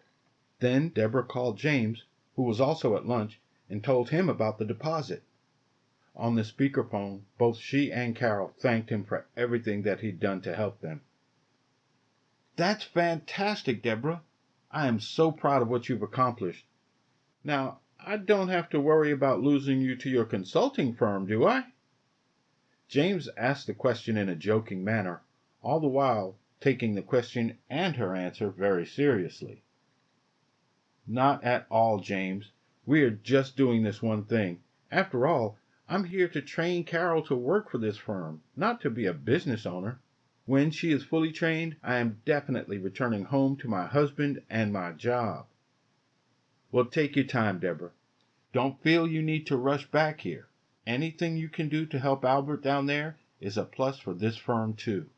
Then Deborah called James, who was also at lunch, and told him about the deposit. On the speakerphone, both she and Carol thanked him for everything that he'd done to help them. "That's fantastic, Deborah. I am so proud of what you've accomplished. Now, I don't have to worry about losing you to your consulting firm, do I?" James asked the question in a joking manner, all the while taking the question and her answer very seriously. "Not at all, James. We are just doing this one thing, After all, I'm here to train Carol to work for this firm, not to be a business owner. When she is fully trained, I am definitely returning home to my husband and my job." "Well, take your time, Deborah. Don't feel you need to rush back here. Anything you can do to help Albert down there is a plus for this firm, too."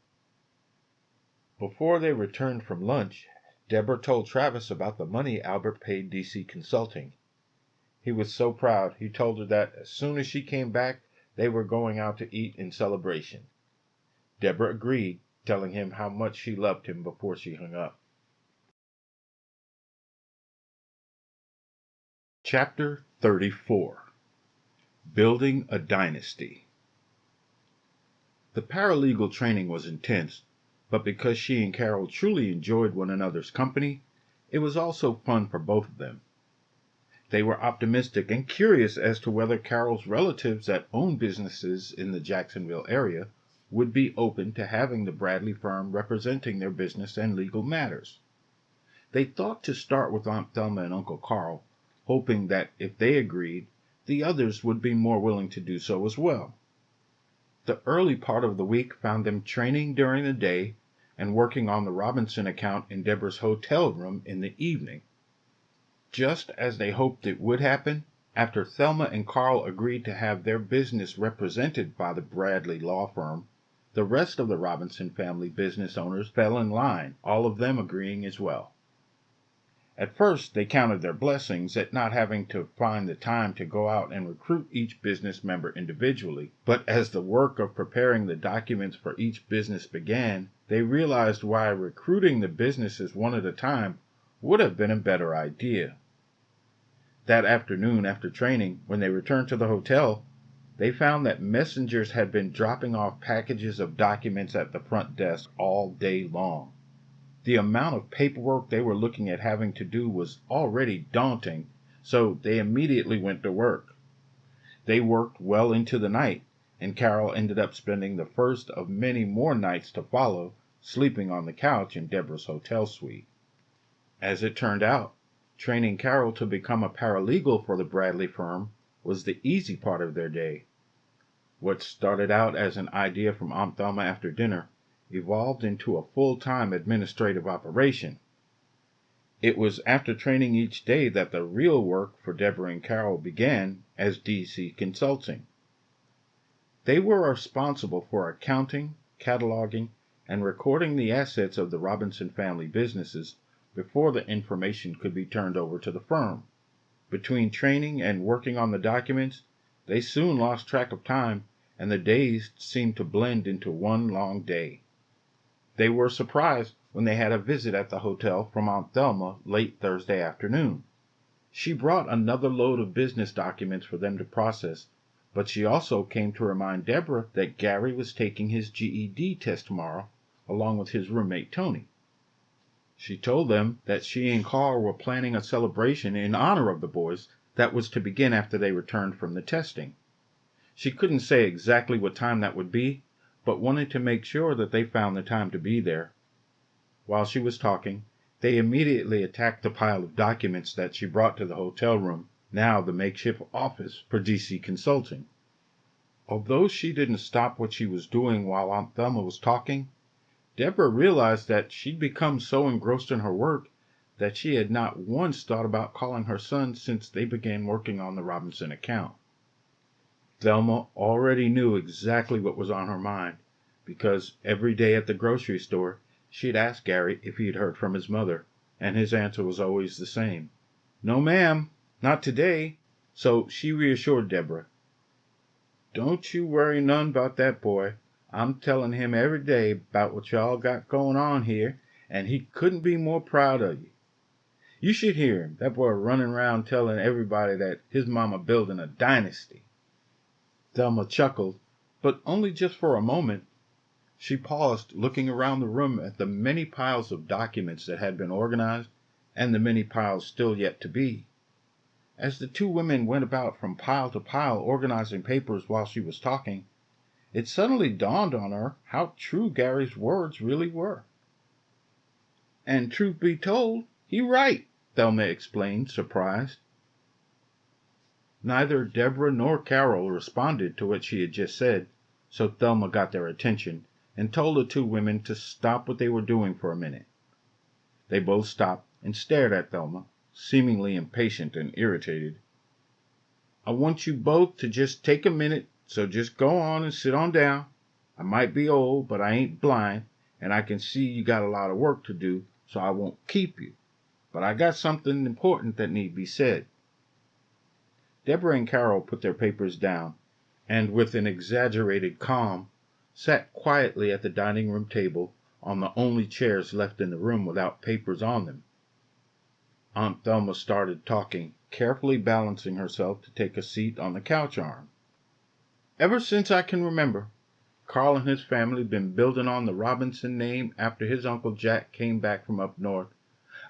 Before they returned from lunch, Deborah told Travis about the money Albert paid DC Consulting. He was so proud, he told her that as soon as she came back, they were going out to eat in celebration. Deborah agreed, telling him how much she loved him before she hung up. Chapter 34. Building a Dynasty. The paralegal training was intense, but because she and Carol truly enjoyed one another's company, it was also fun for both of them. They were optimistic and curious as to whether Carol's relatives that owned businesses in the Jacksonville area would be open to having the Bradley firm representing their business and legal matters. They thought to start with Aunt Thelma and Uncle Carl, hoping that if they agreed, the others would be more willing to do so as well. The early part of the week found them training during the day and working on the Robinson account in Deborah's hotel room in the evening. Just as they hoped it would happen, after Thelma and Carl agreed to have their business represented by the Bradley law firm, the rest of the Robinson family business owners fell in line, all of them agreeing as well. At first, they counted their blessings at not having to find the time to go out and recruit each business member individually, but as the work of preparing the documents for each business began, they realized why recruiting the businesses one at a time would have been a better idea. That afternoon, after training, when they returned to the hotel, they found that messengers had been dropping off packages of documents at the front desk all day long. The amount of paperwork they were looking at having to do was already daunting, so they immediately went to work. They worked well into the night, and Carol ended up spending the first of many more nights to follow, sleeping on the couch in Deborah's hotel suite. As it turned out, training Carol to become a paralegal for the Bradley firm was the easy part of their day. What started out as an idea from Aunt Thelma after dinner evolved into a full-time administrative operation. It was after training each day that the real work for Deborah and Carol began as DC Consulting. They were responsible for accounting, cataloging, and recording the assets of the Robinson family businesses before the information could be turned over to the firm. Between training and working on the documents, they soon lost track of time, and the days seemed to blend into one long day. They were surprised when they had a visit at the hotel from Aunt Thelma late Thursday afternoon. She brought another load of business documents for them to process, but she also came to remind Deborah that Gary was taking his GED test tomorrow, along with his roommate Tony. She told them that she and Carl were planning a celebration in honor of the boys that was to begin after they returned from the testing. She couldn't say exactly what time that would be, but wanted to make sure that they found the time to be there. While she was talking, they immediately attacked the pile of documents that she brought to the hotel room, now the makeshift office for DC Consulting. Although she didn't stop what she was doing while Aunt Thelma was talking, Deborah realized that she'd become so engrossed in her work that she had not once thought about calling her son since they began working on the Robinson account. Thelma already knew exactly what was on her mind, because every day at the grocery store, she'd ask Gary if he'd heard from his mother, and his answer was always the same. "No, ma'am, not today." So she reassured Deborah. "Don't you worry none about that boy. I'm tellin' him every day about what y'all got going on here, and he couldn't be more proud of you. You should hear him, that boy running around telling everybody that his mama building a dynasty." Thelma chuckled, but only just for a moment. She paused, looking around the room at the many piles of documents that had been organized, and the many piles still yet to be. As the two women went about from pile to pile organizing papers while she was talking, it suddenly dawned on her how true Gary's words really were. "And truth be told, he right," Thelma explained, surprised. Neither Deborah nor Carol responded to what she had just said, so Thelma got their attention and told the two women to stop what they were doing for a minute. They both stopped and stared at Thelma, seemingly impatient and irritated. "I want you both to just take a minute, so just go on and sit on down. I might be old, but I ain't blind, and I can see you got a lot of work to do, so I won't keep you. But I got something important that need be said." Deborah and Carol put their papers down, and with an exaggerated calm, sat quietly at the dining room table on the only chairs left in the room without papers on them. Aunt Thelma started talking, carefully balancing herself to take a seat on the couch arm. "Ever since I can remember, Carl and his family been building on the Robinson name after his Uncle Jack came back from up north.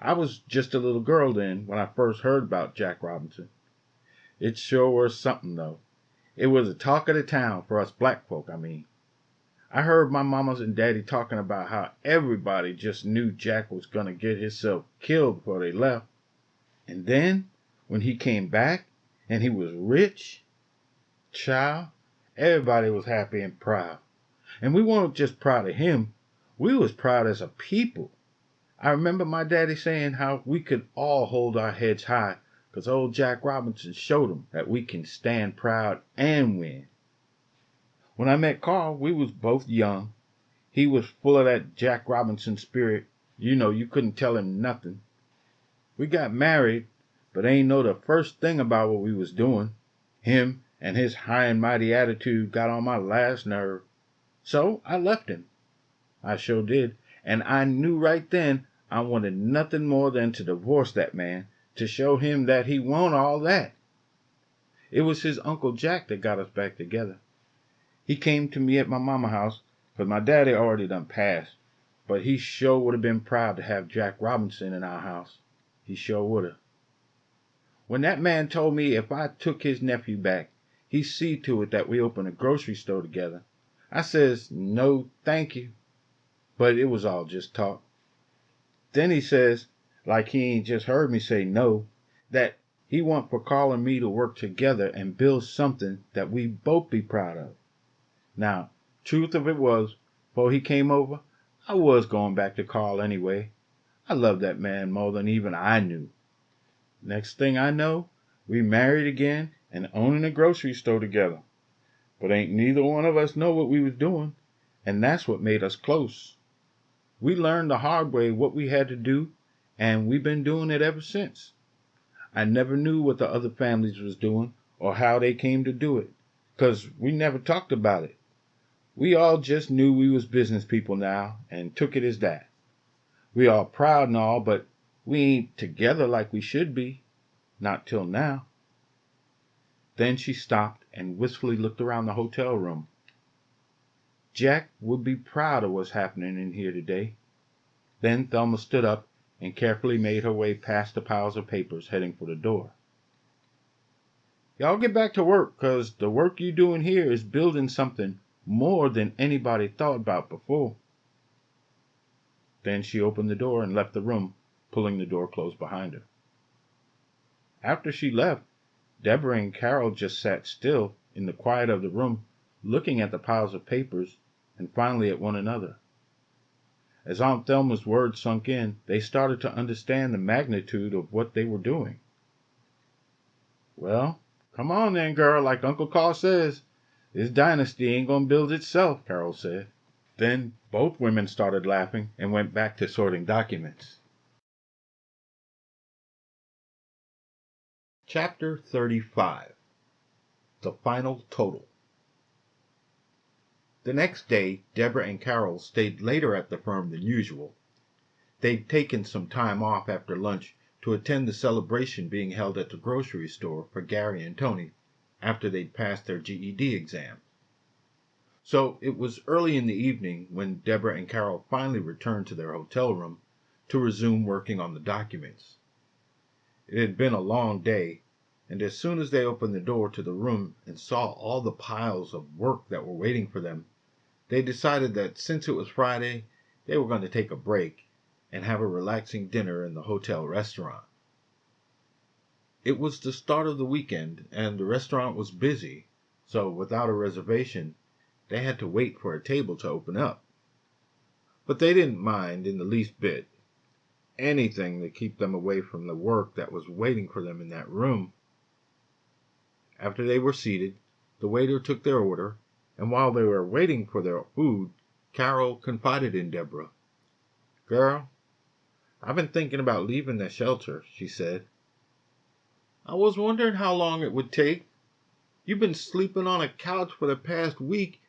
I was just a little girl then when I first heard about Jack Robinson. It sure was something, though. It was the talk of the town, for us black folk, I mean. I heard my mamas and daddy talking about how everybody just knew Jack was going to get himself killed before they left. And then, when he came back, and he was rich, child, everybody was happy and proud. And we weren't just proud of him, we was proud as a people. I remember my daddy saying how we could all hold our heads high, 'cause old Jack Robinson showed 'em that we can stand proud and win. When I met Carl, we was both young. He was full of that Jack Robinson spirit. You know, you couldn't tell him nothing. We got married, but ain't know the first thing about what we was doing. Him and his high and mighty attitude got on my last nerve. So I left him. I sure did. And I knew right then I wanted nothing more than to divorce that man, to show him that he won't all that. It was his Uncle Jack that got us back together. He came to me at my mama house, 'cause my daddy already done passed, but he sure would have been proud to have Jack Robinson in our house. He sure would have. When that man told me if I took his nephew back, he'd see to it that we opened a grocery store together, I says, no, thank you. But it was all just talk. Then he says, like he ain't just heard me say no, that he want for Carl and me to work together and build something that we both be proud of. Now, truth of it was, before he came over, I was going back to Carl anyway. I loved that man more than even I knew. Next thing I know, we married again and owning a grocery store together. But ain't neither one of us know what we was doing, and that's what made us close. We learned the hard way what we had to do, and we've been doing it ever since. I never knew what the other families was doing or how they came to do it, 'cause we never talked about it. We all just knew we was business people now and took it as that. We all proud and all, but we ain't together like we should be. Not till now. Then she stopped and wistfully looked around the hotel room. Jack would be proud of what's happening in here today. Then Thelma stood up and carefully made her way past the piles of papers, heading for the door. Y'all get back to work, 'cause the work you doing here is building something more than anybody thought about before. Then she opened the door and left the room, pulling the door closed behind her. After she left, Deborah and Carol just sat still in the quiet of the room, looking at the piles of papers and finally at one another. As Aunt Thelma's words sunk in, they started to understand the magnitude of what they were doing. "Well, come on then, girl, like Uncle Carl says. This dynasty ain't gonna build itself," Carol said. Then both women started laughing and went back to sorting documents. Chapter 35. The Final Total. The next day, Deborah and Carol stayed later at the firm than usual. They'd taken some time off after lunch to attend the celebration being held at the grocery store for Gary and Tony after they'd passed their GED exam. So it was early in the evening when Deborah and Carol finally returned to their hotel room to resume working on the documents. It had been a long day, and as soon as they opened the door to the room and saw all the piles of work that were waiting for them, they decided that since it was Friday, they were going to take a break and have a relaxing dinner in the hotel restaurant. It was the start of the weekend, and the restaurant was busy, so without a reservation, they had to wait for a table to open up. But they didn't mind in the least bit. Anything to keep them away from the work that was waiting for them in that room. After they were seated, the waiter took their order, and while they were waiting for their food, Carol confided in Deborah. "Girl, I've been thinking about leaving the shelter," she said. "I was wondering how long it would take. You've been sleeping on a couch for the past week,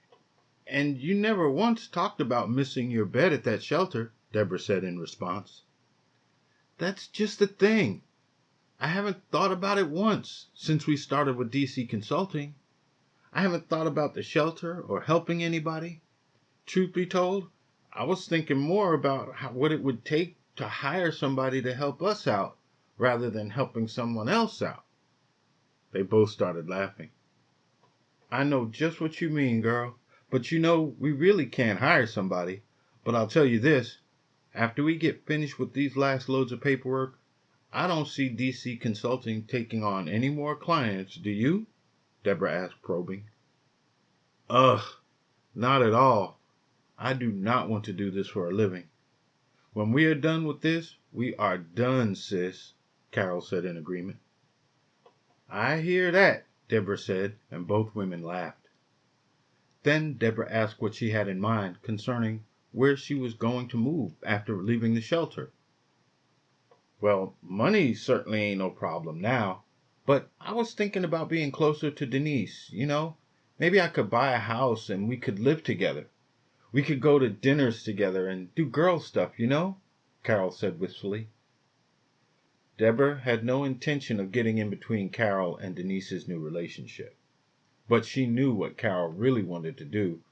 and you never once talked about missing your bed at that shelter," Deborah said in response. "That's just the thing. I haven't thought about it once since we started with DC Consulting. I haven't thought about the shelter or helping anybody. Truth be told, I was thinking more about what it would take to hire somebody to help us out rather than helping someone else out." They both started laughing. "I know just what you mean, girl. But we really can't hire somebody. But I'll tell you this, after we get finished with these last loads of paperwork, I don't see DC Consulting taking on any more clients, do you?" Deborah asked, probing. "Ugh, not at all. I do not want to do this for a living. When we are done with this, we are done, sis," Carol said in agreement. "I hear that," Deborah said, and both women laughed. Then Deborah asked what she had in mind concerning where she was going to move after leaving the shelter. "Well, money certainly ain't no problem now, but I was thinking about being closer to Denise, Maybe I could buy a house and we could live together. We could go to dinners together and do girl stuff, Carol said wistfully. Deborah had no intention of getting in between Carol and Denise's new relationship, but she knew what Carol really wanted to do,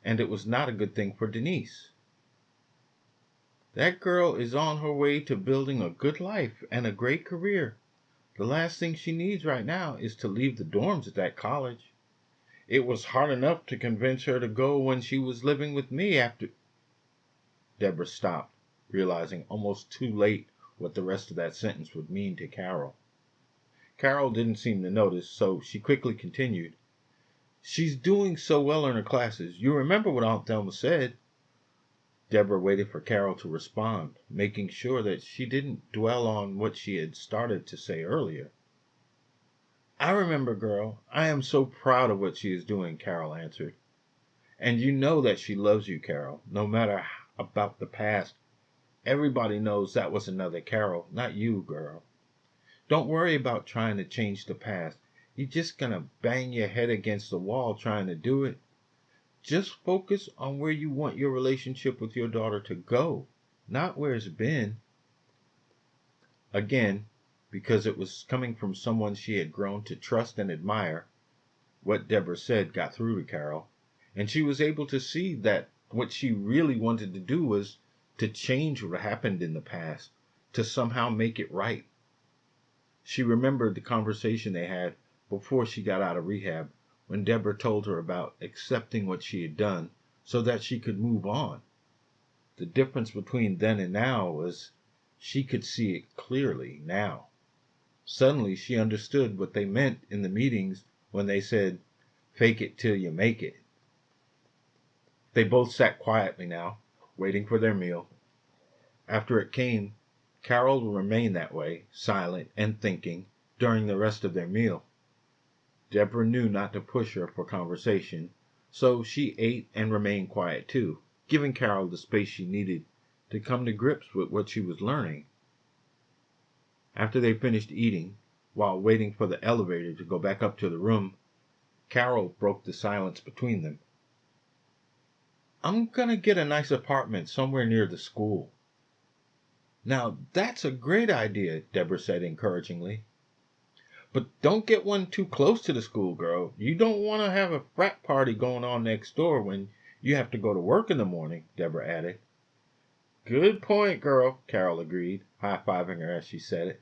and it was not a good thing for Denise. "That girl is on her way to building a good life and a great career. The last thing she needs right now is to leave the dorms at that college. It was hard enough to convince her to go when she was living with me after—" Deborah stopped, realizing almost too late what the rest of that sentence would mean to Carol. Carol didn't seem to notice, so she quickly continued. "She's doing so well in her classes. You remember what Aunt Thelma said." Deborah waited for Carol to respond, making sure that she didn't dwell on what she had started to say earlier. "I remember, girl. I am so proud of what she is doing," Carol answered. "And you know that she loves you, Carol, no matter about the past. Everybody knows that was another Carol, not you, girl. Don't worry about trying to change the past. You're just gonna bang your head against the wall trying to do it. Just focus on where you want your relationship with your daughter to go, not where it's been." Again, because it was coming from someone she had grown to trust and admire, what Deborah said got through to Carol, and she was able to see that what she really wanted to do was to change what happened in the past, to somehow make it right. She remembered the conversation they had before she got out of rehab, when Deborah told her about accepting what she had done so that she could move on. The difference between then and now was she could see it clearly now. Suddenly she understood what they meant in the meetings when they said, "Fake it till you make it." They both sat quietly now, waiting for their meal. After it came, Carol remained that way, silent and thinking, during the rest of their meal. Deborah knew not to push her for conversation, so she ate and remained quiet too, giving Carol the space she needed to come to grips with what she was learning. After they finished eating, while waiting for the elevator to go back up to the room, Carol broke the silence between them. "I'm gonna get a nice apartment somewhere near the school." "Now that's a great idea," Deborah said encouragingly. "But don't get one too close to the school, girl. You don't want to have a frat party going on next door when you have to go to work in the morning," Deborah added. "Good point, girl," Carol agreed, high-fiving her as she said it.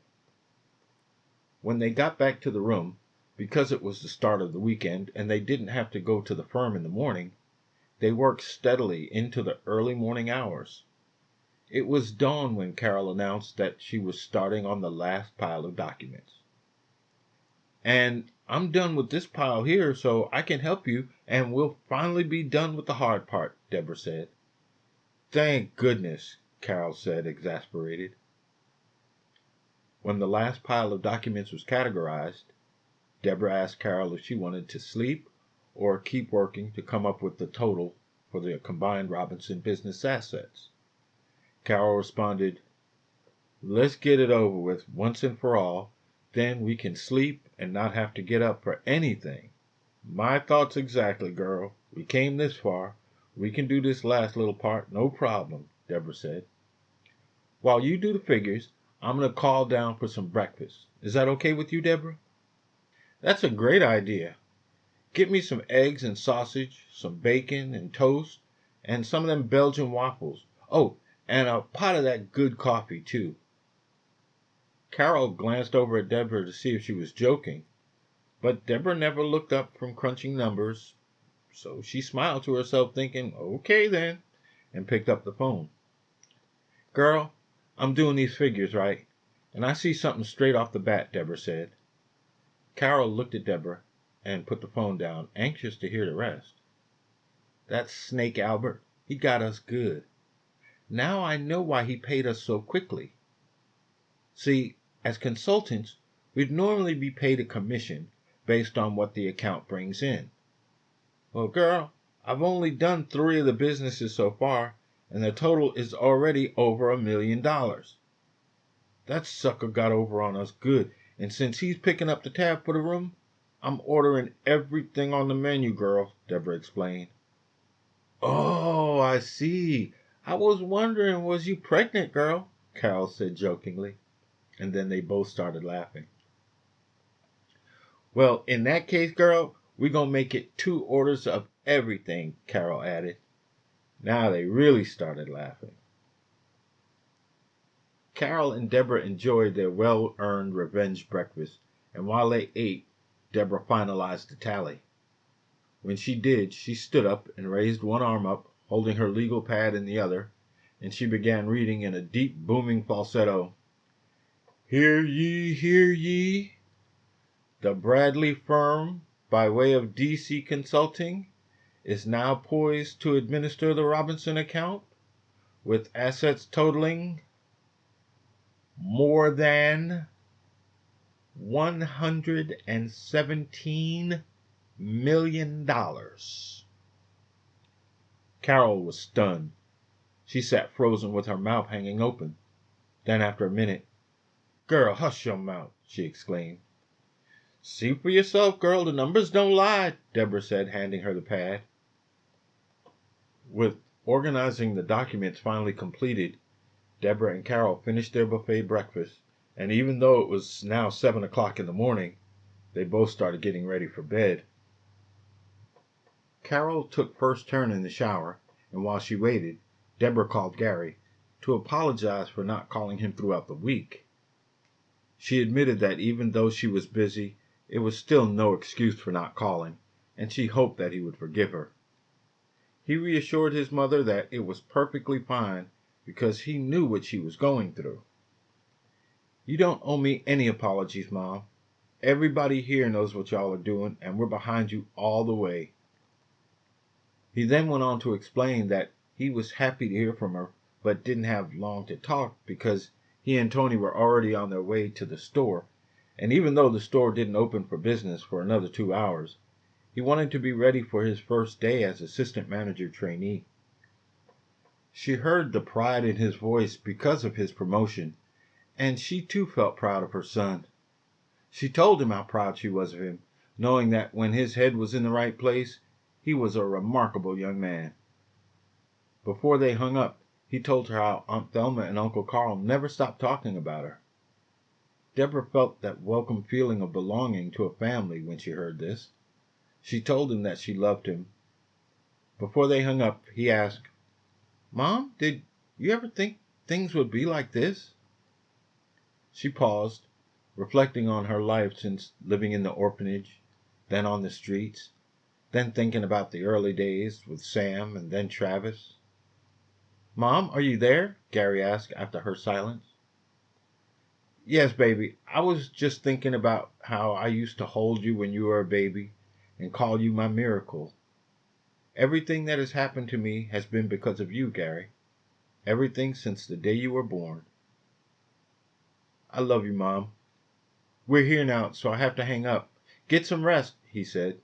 When they got back to the room, because it was the start of the weekend and they didn't have to go to the firm in the morning, they worked steadily into the early morning hours. It was dawn when Carol announced that she was starting on the last pile of documents. And I'm done with this pile here, so I can help you, and we'll finally be done with the hard part, Deborah said. Thank goodness, Carol said, exasperated. When the last pile of documents was categorized, Deborah asked Carol if she wanted to sleep or keep working to come up with the total for the combined Robinson business assets. Carol responded, "Let's get it over with once and for all. Then we can sleep and not have to get up for anything." "My thoughts exactly, girl. We came this far. We can do this last little part, no problem," Deborah said. "While you do the figures, I'm going to call down for some breakfast. Is that okay with you, Deborah?" "That's a great idea. Get me some eggs and sausage, some bacon and toast, and some of them Belgian waffles. Oh, and a pot of that good coffee, too." Carol glanced over at Deborah to see if she was joking, but Deborah never looked up from crunching numbers, so she smiled to herself, thinking, "Okay, then," and picked up the phone. "Girl, I'm doing these figures right, and I see something straight off the bat," Deborah said. Carol looked at Deborah and put the phone down, anxious to hear the rest. "That snake Albert, he got us good. Now I know why he paid us so quickly. See, as consultants, we'd normally be paid a commission based on what the account brings in. Well, girl, I've only done 3 of the businesses so far, and the total is already over $1 million. That sucker got over on us good, and since he's picking up the tab for the room, I'm ordering everything on the menu, girl," Deborah explained. "Oh, I see. I was wondering, was you pregnant, girl?" Carol said jokingly, and then they both started laughing. "Well, in that case, girl, we're going to make it 2 orders of everything," Carol added. Now they really started laughing. Carol and Deborah enjoyed their well-earned revenge breakfast, and while they ate, Deborah finalized the tally. When she did, she stood up and raised one arm up, holding her legal pad in the other, and she began reading in a deep, booming falsetto, "Hear ye, hear ye! The Bradley firm, by way of DC Consulting, is now poised to administer the Robinson account, with assets totaling more than $117 million." Carol was stunned. She sat frozen with her mouth hanging open. Then after a minute, "Girl, hush your mouth," she exclaimed. "See for yourself, girl, the numbers don't lie," Deborah said, handing her the pad. With organizing the documents finally completed, Deborah and Carol finished their buffet breakfast, and even though it was now 7 o'clock in the morning, they both started getting ready for bed. Carol took first turn in the shower, and while she waited, Deborah called Gary to apologize for not calling him throughout the week. She admitted that even though she was busy, it was still no excuse for not calling, and she hoped that he would forgive her. He reassured his mother that it was perfectly fine because he knew what she was going through. "You don't owe me any apologies, Mom. Everybody here knows what y'all are doing, and we're behind you all the way." He then went on to explain that he was happy to hear from her, but didn't have long to talk because he and Tony were already on their way to the store, and even though the store didn't open for business for another 2 hours, he wanted to be ready for his first day as assistant manager trainee. She heard the pride in his voice because of his promotion, and she too felt proud of her son. She told him how proud she was of him, knowing that when his head was in the right place, he was a remarkable young man. Before they hung up, he told her how Aunt Thelma and Uncle Carl never stopped talking about her. Deborah felt that welcome feeling of belonging to a family when she heard this. She told him that she loved him. Before they hung up, he asked, "Mom, did you ever think things would be like this?" She paused, reflecting on her life since living in the orphanage, then on the streets, then thinking about the early days with Sam and then Travis. "Mom, are you there?" Gary asked after her silence. Yes, baby. I was just thinking about how I used to hold you when you were a baby and call you my miracle. Everything that has happened to me has been because of you, Gary. Everything since the day you were born. I love you, Mom. We're here now, so I have to hang up. Get some rest, he said.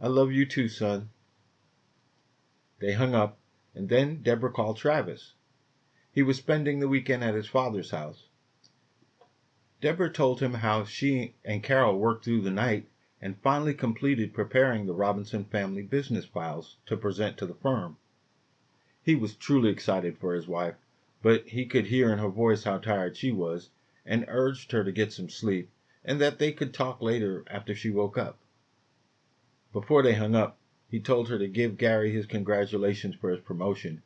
I love you too, son. They hung up, and then Deborah called Travis. He was spending the weekend at his father's house. Deborah told him how she and Carol worked through the night and finally completed preparing the Robinson family business files to present to the firm. He was truly excited for his wife, but he could hear in her voice how tired she was, and urged her to get some sleep, and that they could talk later after she woke up. Before they hung up, he told her to give Gary his congratulations for his promotion,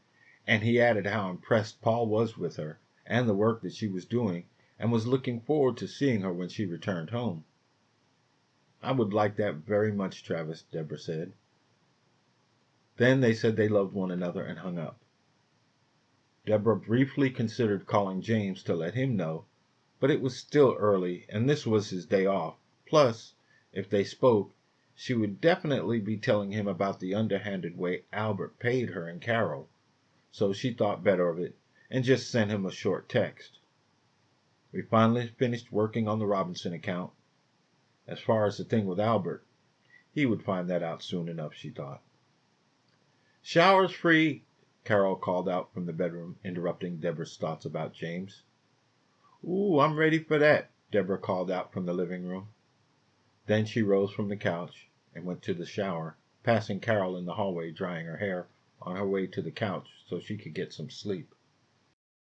and he added how impressed Paul was with her and the work that she was doing, and was looking forward to seeing her when she returned home. I would like that very much, Travis, Deborah said. Then they said they loved one another and hung up. Deborah briefly considered calling James to let him know, but it was still early, and this was his day off. Plus, if they spoke, she would definitely be telling him about the underhanded way Albert paid her and Carol, so she thought better of it and just sent him a short text. We finally finished working on the Robinson account. As far as the thing with Albert, he would find that out soon enough, she thought. Shower's free, Carol called out from the bedroom, interrupting Deborah's thoughts about James. Ooh, I'm ready for that, Deborah called out from the living room. Then she rose from the couch and went to the shower, passing Carol in the hallway drying her hair on her way to the couch so she could get some sleep.